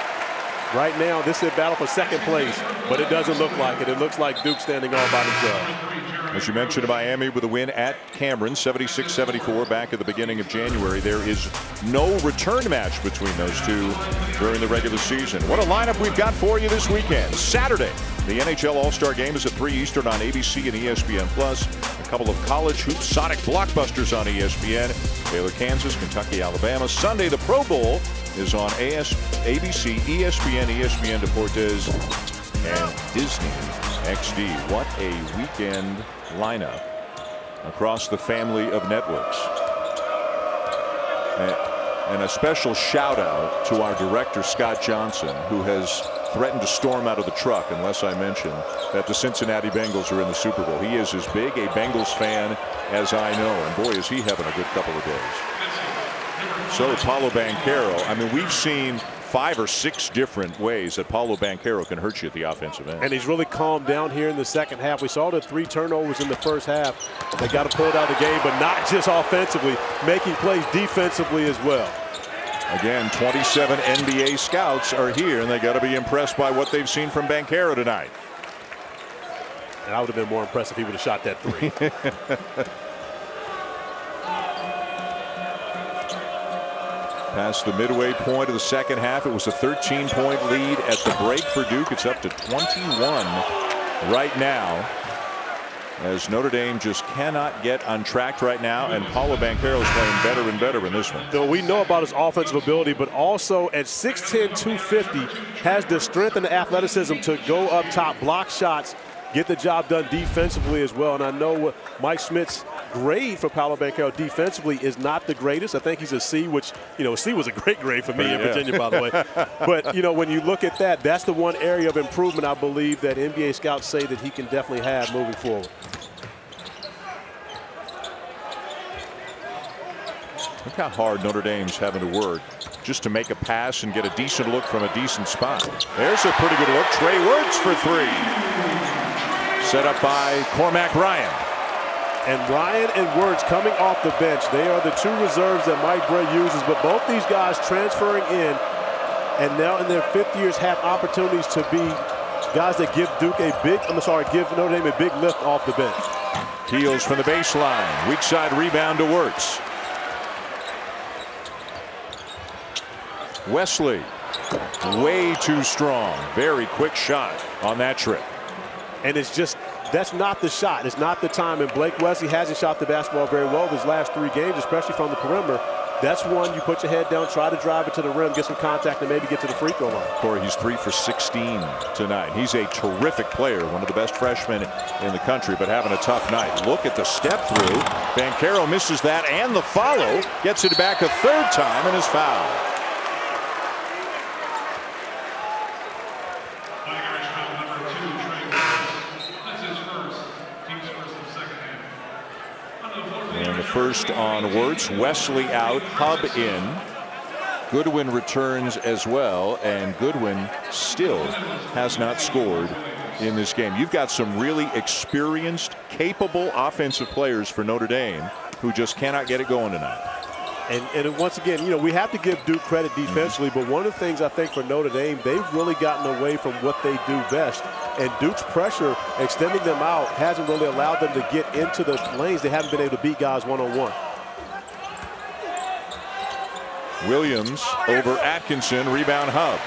Speaker 2: right now, this is a battle for second place, but it doesn't look like it. It looks like Duke standing all by themselves.
Speaker 1: As you mentioned, Miami with a win at Cameron, 76-74 back at the beginning of January. There is no return match between those two during the regular season. What a lineup we've got for you this weekend. Saturday, the NHL All-Star Game is at 3 Eastern on ABC and ESPN+. A couple of college hoop Sonic blockbusters on ESPN. Baylor, Kansas, Kentucky, Alabama. Sunday, the Pro Bowl is on ABC, ESPN, ESPN Deportes, and Disney XD. What a weekend lineup across the family of networks. And a special shout out to our director, Scott Johnson, who has threatened to storm out of the truck unless I mention that the Cincinnati Bengals are in the Super Bowl. He is as big a Bengals fan as I know, and boy, is he having a good couple of days. So Paulo Banchero, I mean, we've seen 5 or 6 different ways that Paulo Banchero can hurt you at the offensive end.
Speaker 2: And he's really calmed down here in the second half. We saw the 3 turnovers in the first half. They got to pull it out of the game, but not just offensively, making plays defensively as well.
Speaker 1: Again, 27 NBA scouts are here, and they got to be impressed by what they've seen from Banchero tonight.
Speaker 2: And I would have been more impressed if he would have shot that 3.
Speaker 1: Past the midway point of the second half, it was a 13-point lead at the break for Duke. It's up to 21 right now, as Notre Dame just cannot get on track right now, and Paulo Banchero is playing better and better in this one.
Speaker 2: So we know about his offensive ability, but also at 6'10", 250, has the strength and the athleticism to go up top, block shots, get the job done defensively as well. And I know Mike Schmidt's grade for Paulo Banchero defensively is not the greatest. I think he's a C, which, you know, C was a great grade for me in Virginia, by the way. But, you know, when you look at that, that's the one area of improvement I believe that NBA scouts say that he can definitely have moving forward.
Speaker 1: Look how hard Notre Dame's having to work just to make a pass and get a decent look from a decent spot. There's a pretty good look. Trey Wirtz for 3. Set up by Cormac Ryan.
Speaker 2: And Ryan and Wirtz coming off the bench. They are the 2 reserves that Mike Bray uses, but both these guys transferring in and now in their 5th years have opportunities to be guys that give give Notre Dame a big lift off the bench.
Speaker 1: Keels from the baseline. Weak side rebound to Wirtz. Wesley, way too strong. Very quick shot on that trip.
Speaker 2: And it's just, that's not the shot. It's not the time. And Blake Wesley hasn't shot the basketball very well his last 3 games, especially from the perimeter. That's one you put your head down, try to drive it to the rim, get some contact, and maybe get to the free throw line.
Speaker 1: Corey, he's 3 for 16 tonight. He's a terrific player, one of the best freshmen in the country, but having a tough night. Look at the step through. Banchero misses that and the follow. Gets it back a 3rd time and is fouled. first onwards. Wesley out, Hub in. Goodwin returns as well, and Goodwin still has not scored in this game. You've got some really experienced, capable offensive players for Notre Dame who just cannot get it going tonight.
Speaker 2: And once again, you know, we have to give Duke credit defensively, but one of the things I think for Notre Dame, they've really gotten away from what they do best. And Duke's pressure, extending them out, hasn't really allowed them to get into the lanes. They haven't been able to beat guys one-on-one.
Speaker 1: Williams over Atkinson, rebound Hub.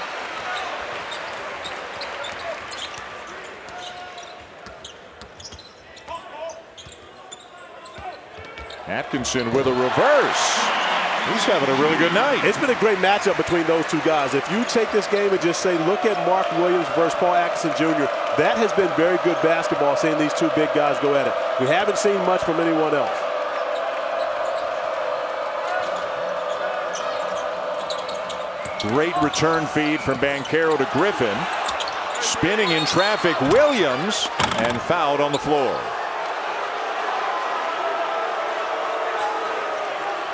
Speaker 1: Atkinson with a reverse. He's having a really good night.
Speaker 2: It's been a great matchup between those two guys. If you take this game and just say, look at Mark Williams versus Paul Atkinson Jr., that has been very good basketball, seeing these two big guys go at it. We haven't seen much from anyone else.
Speaker 1: Great return feed from Banchero to Griffin. Spinning in traffic, Williams, and fouled on the floor.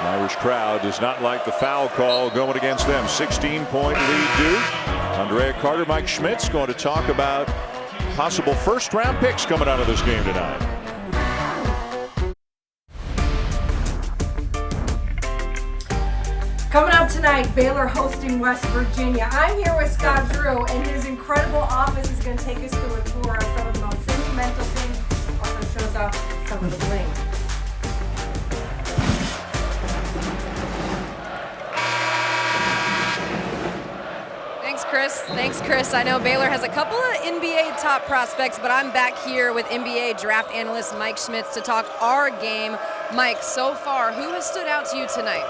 Speaker 1: Irish crowd does not like the foul call going against them. 16-point lead Duke. Andrea Carter, Mike Schmidt's going to talk about possible first-round picks coming out of this game tonight.
Speaker 11: Coming up tonight, Baylor hosting West Virginia. I'm here with Scott Drew, and his incredible office is going to take us through a tour of some of the most sentimental things. Also shows off some of the bling.
Speaker 3: Thanks, Chris. I know Baylor has a couple of NBA top prospects, but I'm back here with NBA draft analyst Mike Schmitz to talk our game. Mike, so far, who has stood out to you tonight?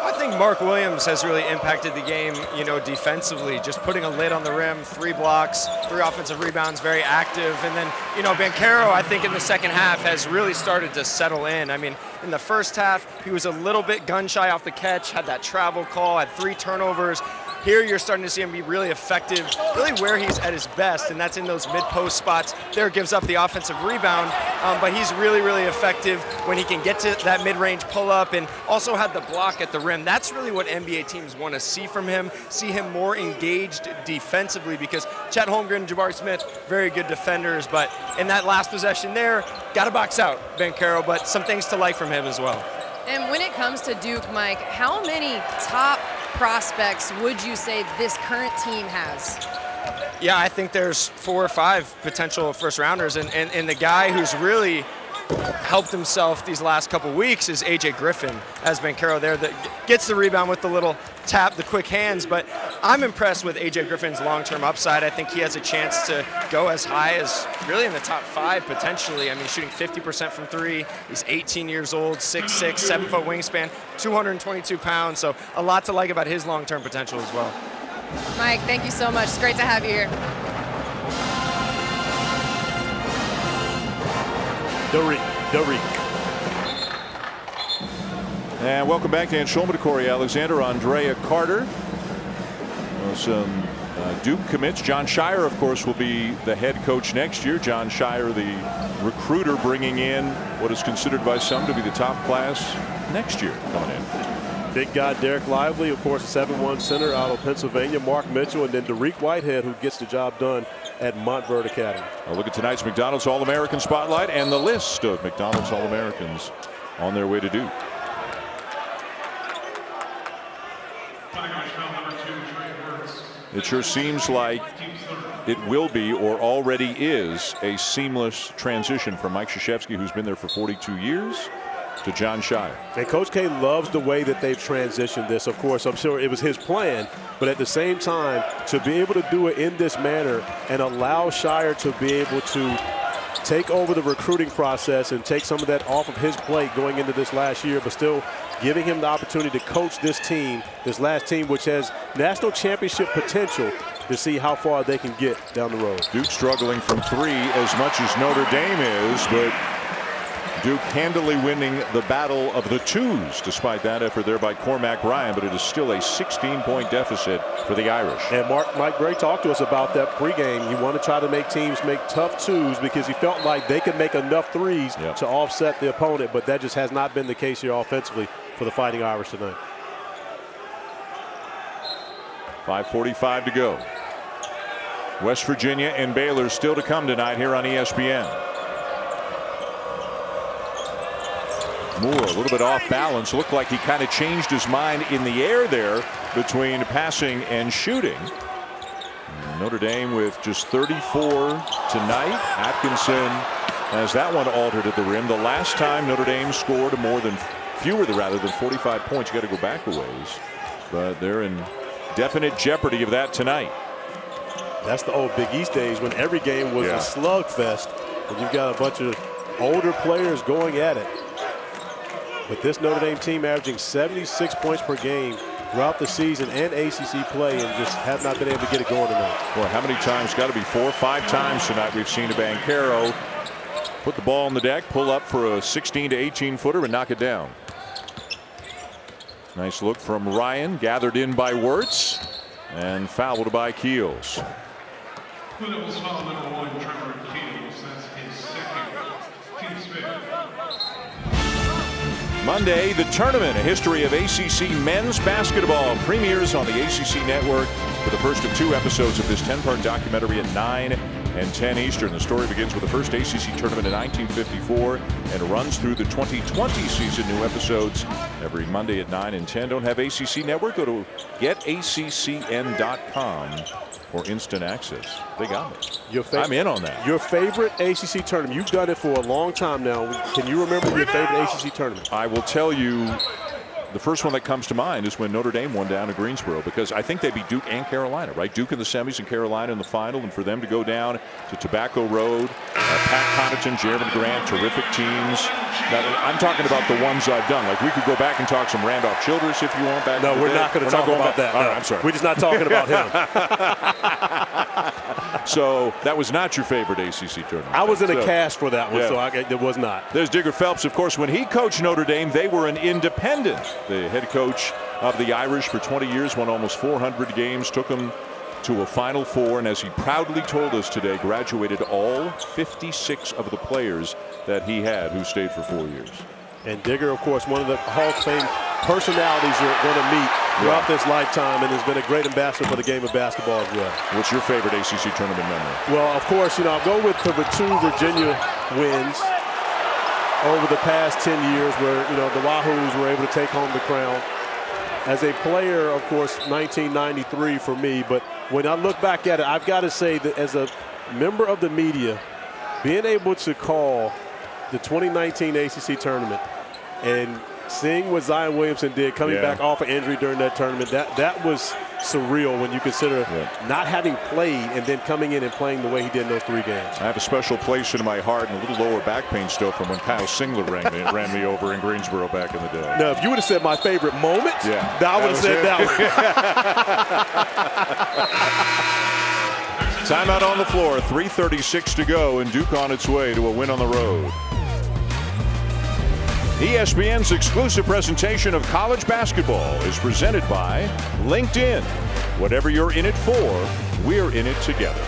Speaker 4: I think Mark Williams has really impacted the game, you know, defensively, just putting a lid on the rim, 3 blocks, 3 offensive rebounds, very active. And then, you know, Banchero, I think in the second half has really started to settle in. I mean, in the first half, he was a little bit gun shy off the catch, had that travel call, had 3 turnovers. Here you're starting to see him be really effective, really where he's at his best, and that's in those mid-post spots. There gives up the offensive rebound, but he's really, really effective when he can get to that mid-range pull-up and also had the block at the rim. That's really what NBA teams want to see from him, see him more engaged defensively, because Chet Holmgren and Jabari Smith, very good defenders, but in that last possession there, got to box out Banchero, but some things to like from him as well.
Speaker 3: And when it comes to Duke, Mike, how many top prospects would you say this current team has?
Speaker 4: Yeah, I think there's 4 or 5 potential first rounders, and the guy who's really helped himself these last couple weeks is AJ Griffin, as Banchero there that gets the rebound with the little tap, the quick hands. But I'm impressed with AJ Griffin's long-term upside. I think he has a chance to go as high as really in the top 5 potentially. I mean, shooting 50% from 3. He's 18 years old, 6'6", 7-foot wingspan, 222 pounds. So a lot to like about his long-term potential as well.
Speaker 3: Mike, thank you so much. It's great to have you here.
Speaker 2: Derek.
Speaker 1: And welcome back. Dan Schulman, Corey Alexander, Andrea Carter. Some Duke commits. John Shire, of course, will be the head coach next year. John Shire, the recruiter, bringing in what is considered by some to be the top class next year coming in.
Speaker 2: Big guy Derek Lively, of course, a 7'1" center out of Pennsylvania. Mark Mitchell, and then Derek Whitehead, who gets the job done at Montverde Academy.
Speaker 1: A look at tonight's McDonald's All-American Spotlight and the list of McDonald's All-Americans on their way to Duke. It sure seems like it will be, or already is, a seamless transition from Mike Krzyzewski, who's been there for 42 years, to John Shire.
Speaker 2: And Coach K loves the way that they've transitioned this. Of course, I'm sure it was his plan, but at the same time, to be able to do it in this manner and allow Shire to be able to take over the recruiting process and take some of that off of his plate going into this last year, but still giving him the opportunity to coach this team, this last team, which has national championship potential, to see how far they can get down the road.
Speaker 1: Duke struggling from 3 as much as Notre Dame is, but Duke handily winning the battle of the twos despite that effort there by Cormac Ryan, but it is still a 16-point deficit for the Irish.
Speaker 2: And Mike Gray talked to us about that pregame. He wanted to try to make teams make tough twos because he felt like they could make enough threes to offset the opponent, but that just has not been the case here offensively for the Fighting Irish tonight.
Speaker 1: 5:45 to go. West Virginia and Baylor still to come tonight here on ESPN. Moore a little bit off balance. Looked like he kind of changed his mind in the air there between passing and shooting. Notre Dame with just 34 tonight. Atkinson has that one altered at the rim. The last time Notre Dame scored fewer than 45 points. You got to go back a ways, but they're in definite jeopardy of that tonight.
Speaker 2: That's the old Big East days when every game was a slugfest, and you've got a bunch of older players going at it. But this Notre Dame team averaging 76 points per game throughout the season and ACC play, and just have not been able to get it going tonight.
Speaker 1: Well, how many times? Got to be 4 or 5 times tonight we've seen a Banchero put the ball on the deck, pull up for a 16 to 18 footer and knock it down. Nice look from Ryan, gathered in by Wirtz and fouled by Keels.
Speaker 10: Williams foul number 1, Trevor Keels. That's his second. Team's fifth.
Speaker 1: Monday, the tournament, a history of ACC men's basketball, premieres on the ACC network for the first of 2 episodes of this 10-part documentary at 9 and 10 Eastern. The story begins with the first ACC tournament in 1954 and runs through the 2020 season. New episodes every Monday at 9 and 10. Don't have ACC network? Go to getaccn.com for instant access. They got me. I'm in on that.
Speaker 2: Your favorite ACC tournament. You've done it for a long time now. Can you remember your favorite ACC tournament?
Speaker 1: I will tell you, the first one that comes to mind is when Notre Dame won down at Greensboro, because I think they beat Duke and Carolina, right? Duke in the semis and Carolina in the final, and for them to go down to Tobacco Road, Pat Connaughton, Jeremy Grant, terrific teams. Now, I'm talking about the ones I've done. Like, we could go back and talk some Randolph Childress if you want back.
Speaker 2: No, we're not going to talk about that.
Speaker 1: All
Speaker 2: no.
Speaker 1: right, I'm sorry.
Speaker 2: We're just not talking about him.
Speaker 1: So that was not your favorite ACC tournament.
Speaker 2: I was in a cast for that one, so it was not.
Speaker 1: There's Digger Phelps. Of course, when he coached Notre Dame, they were an independent. The head coach of the Irish for 20 years, won almost 400 games, took them to a Final Four, and as he proudly told us today, graduated all 56 of the players that he had who stayed for 4 years.
Speaker 2: And Digger, of course, one of the Hall of Fame personalities you're going to meet throughout this lifetime, and has been a great ambassador for the game of basketball as well.
Speaker 1: What's your favorite ACC tournament memory?
Speaker 2: Well, of course, I'll go with the 2 Virginia wins over the past 10 years where, the Wahoos were able to take home the crown. As a player, of course, 1993 for me, but when I look back at it, I've got to say that as a member of the media, being able to call the 2019 ACC tournament and seeing what Zion Williamson did coming back off an injury during that tournament, that was surreal when you consider not having played and then coming in and playing the way he did in those 3 games.
Speaker 1: I have a special place in my heart and a little lower back pain still from when Kyle Singler ran me over in Greensboro back in the day.
Speaker 2: Now, if you would have said my favorite moment, I would have said that one.
Speaker 1: Timeout on the floor, 3:36 to go, and Duke on its way to a win on the road. ESPN's exclusive presentation of college basketball is presented by LinkedIn. Whatever you're in it for, we're in it together.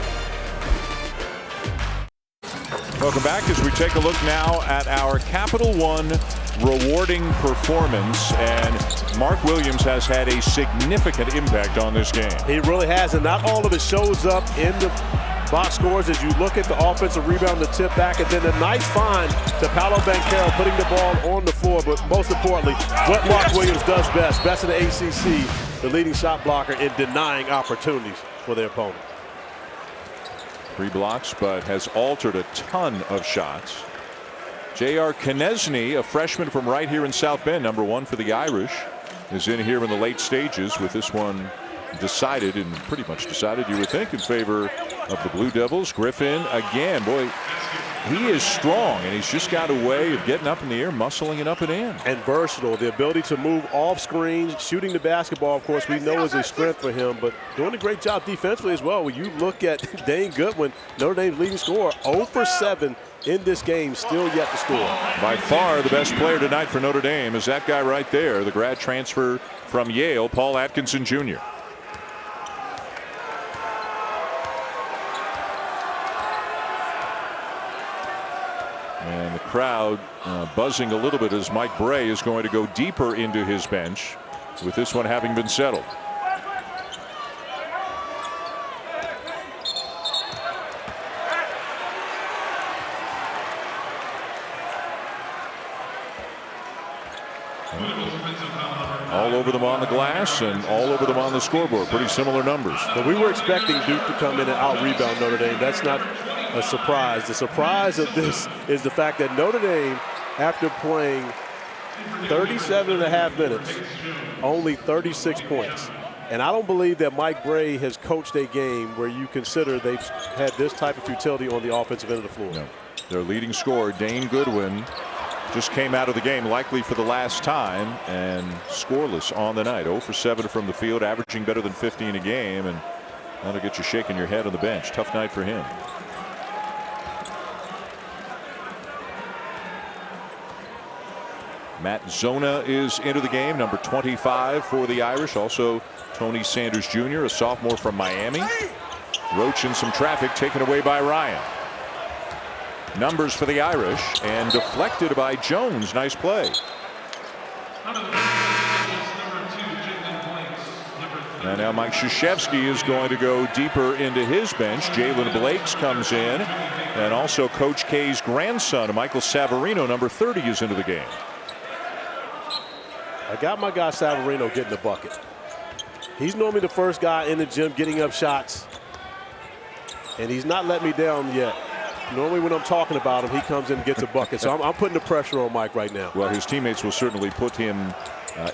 Speaker 1: Welcome back as we take a look now at our Capital One rewarding performance, and Mark Williams has had a significant impact on this game.
Speaker 2: He really has, and not all of it shows up in the box scores as you look at the offensive rebound, the tip back, and then a nice find to Paolo Banchero putting the ball on the floor. But most importantly, what Mark Williams does best in the ACC, the leading shot blocker in denying opportunities for their opponent.
Speaker 1: 3 blocks, but has altered a ton of shots. J.R. Knesny, a freshman from right here in South Bend, number 1 for the Irish, is in here in the late stages with this one decided, and pretty much decided, you would think, in favor of the Blue Devils. Griffin again, boy, He is strong, and he's just got a way of getting up in the air, muscling it up and in.
Speaker 2: And versatile. The ability to move off screens, shooting the basketball, of course, we know is a strength for him, but doing a great job defensively as well. When you look at Dane Goodwin, Notre Dame's leading scorer, 0 for 7 in this game, still yet to score.
Speaker 1: By far the best player tonight for Notre Dame is that guy right there, the grad transfer from Yale, Paul Atkinson Jr. And the crowd buzzing a little bit as Mike Bray is going to go deeper into his bench with this one having been settled. All over them on the glass and all over them on the scoreboard. Pretty similar numbers.
Speaker 2: But we were expecting Duke to come in and out-rebound Notre Dame. That's not a surprise. The surprise of this is the fact that Notre Dame, after playing 37 and a half minutes, only 36 points. And I don't believe that Mike Bray has coached a game where you consider they've had this type of futility on the offensive end of the floor.
Speaker 1: No. Their leading scorer, Dane Goodwin, just came out of the game likely for the last time and scoreless on the night. 0 for 7 from the field, averaging better than 15 a game, and that'll get you shaking your head on the bench. Tough night for him. Matt Zona is into the game, number 25 for the Irish. Also Tony Sanders Jr., a sophomore from Miami. Roach in some traffic, taken away by Ryan. Numbers for the Irish and deflected by Jones. Nice play. And now Mike Krzyzewski is going to go deeper into his bench. Jalen Blakes comes in, and also Coach K's grandson, Michael Savarino, number 30, is into the game.
Speaker 2: I got my guy Savarino getting the bucket. He's normally the first guy in the gym getting up shots, and he's not let me down yet. Normally when I'm talking about him, he comes in and gets a bucket. So I'm putting the pressure on Mike right now.
Speaker 1: Well, his teammates will certainly put him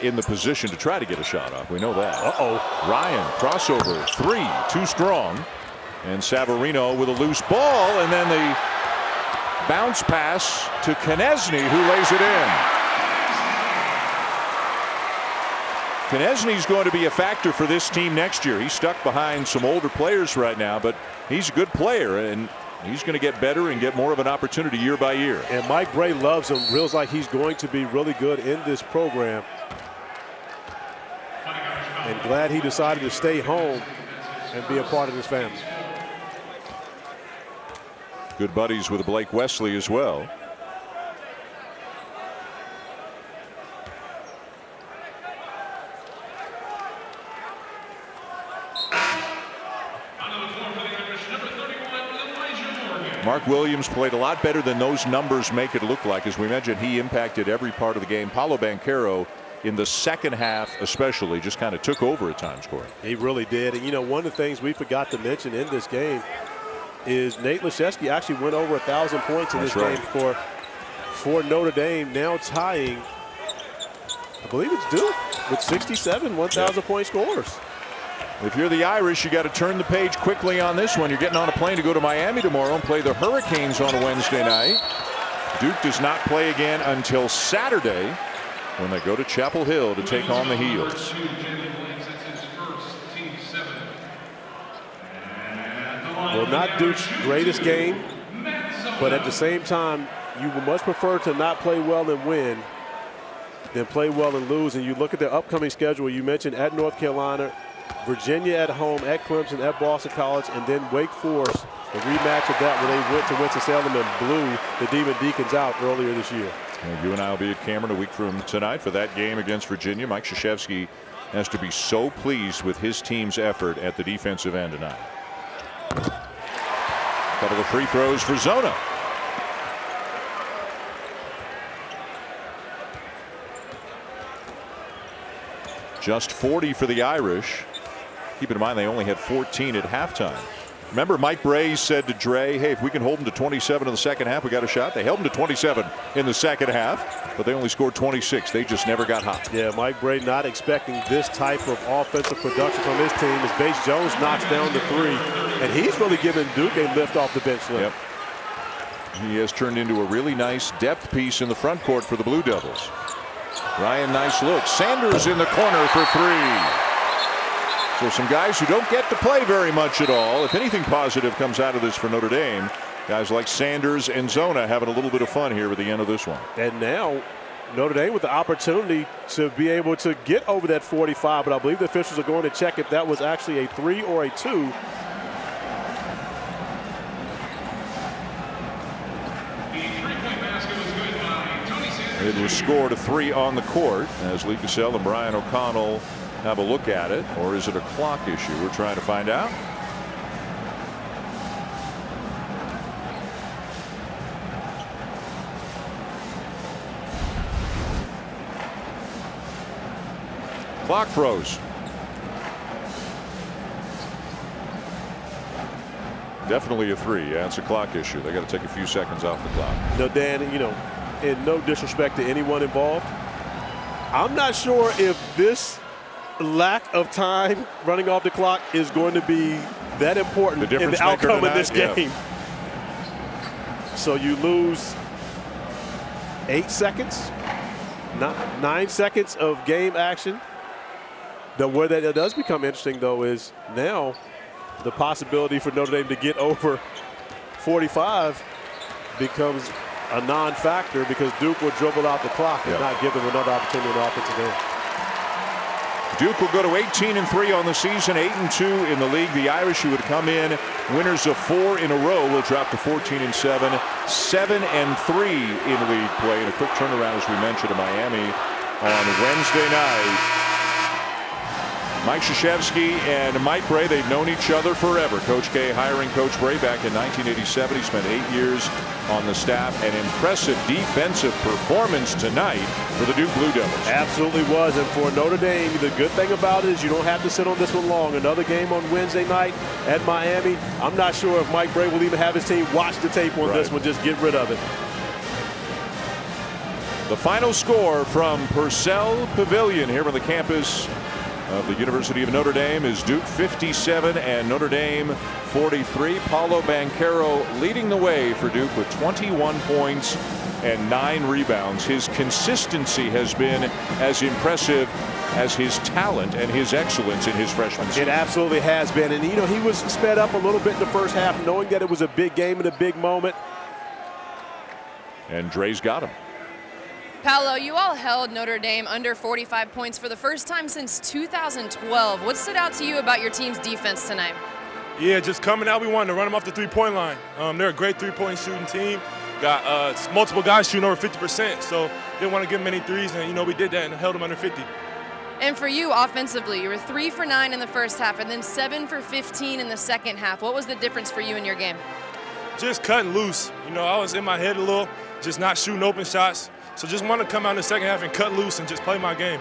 Speaker 1: in the position to try to get a shot off. We know that. Ryan, crossover, 3, too strong. And Savarino with a loose ball, and then the bounce pass to Konechny, who lays it in. Konechny's going to be a factor for this team next year. He's stuck behind some older players right now, but he's a good player, and he's going to get better and get more of an opportunity year by year.
Speaker 2: And Mike Bray loves him, feels like he's going to be really good in this program. And glad he decided to stay home and be a part of his family.
Speaker 1: Good buddies with Blake Wesley as well. Mark Williams played a lot better than those numbers make it look like. As we mentioned, he impacted every part of the game. Paolo Banchero in the second half especially just kind of took over at times, Corey.
Speaker 2: He really did. And, you know, one of the things we forgot to mention in this game is Nate Laszewski actually went over 1,000 points in this game for Notre Dame, now tying, I believe it's Duke, with 67 1,000-point scorers.
Speaker 1: If you're the Irish, you got to turn the page quickly on this one. You're getting on a plane to go to Miami tomorrow and play the Hurricanes on a Wednesday night. Duke does not play again until Saturday when they go to Chapel Hill to take on the Heels.
Speaker 2: Well, not Duke's greatest game, but at the same time, you would much prefer to not play well and win than play well and lose. And you look at their upcoming schedule. You mentioned at North Carolina, Virginia at home, at Clemson, at Boston College, and then Wake Forest, a rematch of that where they went to Winston-Salem and blew the Demon Deacons out earlier this year.
Speaker 1: And you and I will be at Cameron a week from tonight for that game against Virginia. Mike Krzyzewski has to be so pleased with his team's effort at the defensive end tonight. A couple of free throws for Zona. Just 40 for the Irish. Keep in mind they only had 14 at halftime. Remember, Mike Bray said to Dre, hey, if we can hold them to 27 in the second half, we got a shot. They held them to 27 in the second half, but they only scored 26. They just never got hot.
Speaker 2: Yeah, Mike Bray not expecting this type of offensive production from his team as Bates Jones knocks down the 3, and he's really giving Duke a lift off the bench.
Speaker 1: Yep. He has turned into a really nice depth piece in the front court for the Blue Devils. Ryan, nice look. Sanders in the corner for three. So some guys who don't get to play very much at all. If anything positive comes out of this for Notre Dame, guys like Sanders and Zona having a little bit of fun here at the end of this one.
Speaker 2: And now Notre Dame with the opportunity to be able to get over that 45, but I believe the officials are going to check if that was actually a 3 or a 2.
Speaker 1: It was scored a 3 on the court as Lee Cassell and Brian O'Connell have a look at it. Or is it a clock issue? We're trying to find out. Clock froze. Definitely a 3. Yeah, it's a clock issue. They got to take a few seconds off the clock.
Speaker 2: No, Dan, and no disrespect to anyone involved, I'm not sure if this lack of time running off the clock is going to be that important in the outcome of this game. Yeah. So you lose 8 seconds, 9 seconds of game action. Where that does become interesting, though, is now the possibility for Notre Dame to get over 45 becomes a non-factor because Duke will dribble out the clock and not give them another opportunity in the offensive end.
Speaker 1: Duke will go to 18-3 on the season, 8-2 in the league. The Irish, who would come in winners of 4 in a row, will drop to 14-7, 7-3 in league play. And a quick turnaround, as we mentioned, in Miami on Wednesday night. Mike Krzyzewski and Mike Brey, they've known each other forever. Coach K hiring Coach Brey back in 1987. He spent 8 years on the staff. An impressive defensive performance tonight for the Duke Blue Devils.
Speaker 2: Absolutely was. And for Notre Dame, the good thing about it is you don't have to sit on this one long. Another game on Wednesday night at Miami. I'm not sure if Mike Brey will even have his team watch the tape on this one. Just get rid of it.
Speaker 1: The final score from Purcell Pavilion here on the campus of the University of Notre Dame is Duke 57 and Notre Dame 43. Paulo Banchero leading the way for Duke with 21 points and 9 rebounds. His consistency has been as impressive as his talent and his excellence in his freshman season.
Speaker 2: It absolutely has been. And, he was sped up a little bit in the first half, knowing that it was a big game and a big moment.
Speaker 1: And Dre's got him.
Speaker 3: Paolo, you all held Notre Dame under 45 points for the first time since 2012. What stood out to you about your team's defense tonight?
Speaker 12: Yeah, just coming out, we wanted to run them off the three-point line. They're a great three-point shooting team. Got multiple guys shooting over 50%, so didn't want to give them any threes, and, we did that and held them under 50.
Speaker 3: And for you offensively, you were 3 for 9 in the first half and then 7 for 15 in the second half. What was the difference for you in your game?
Speaker 12: Just cutting loose. I was in my head a little, just not shooting open shots. So just want to come out in the second half and cut loose and just play my game.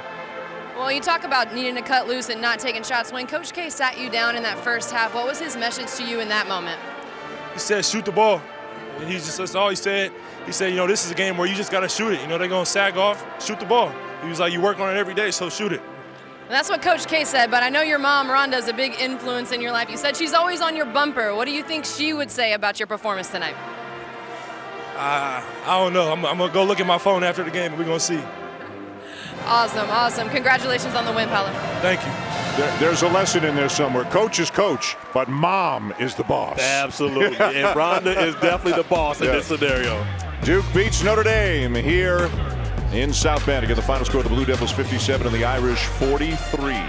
Speaker 3: Well, you talk about needing to cut loose and not taking shots. When Coach K sat you down in that first half, what was his message to you in that moment?
Speaker 12: He said, shoot the ball. And that's all he said. He said, this is a game where you just got to shoot it. They're going to sag off, shoot the ball. He was like, you work on it every day, so shoot it.
Speaker 3: And that's what Coach K said, but I know your mom, Rhonda, is a big influence in your life. You said she's always on your bumper. What do you think she would say about your performance tonight?
Speaker 12: I don't know. I'm going to go look at my phone after the game, and we're going to see.
Speaker 3: Awesome. Congratulations on the win, Paolo.
Speaker 12: Thank you.
Speaker 1: There's a lesson in there somewhere. Coach is coach, but mom is the boss.
Speaker 2: Absolutely. And Rhonda is definitely the boss in this scenario.
Speaker 1: Duke beats Notre Dame here in South Bend. Again, the final score of the Blue Devils 57 and the Irish 43.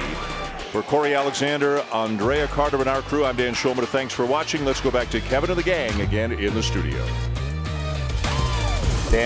Speaker 1: For Corey Alexander, Andrea Carter, and our crew, I'm Dan Schulman. Thanks for watching. Let's go back to Kevin and the gang again in the studio.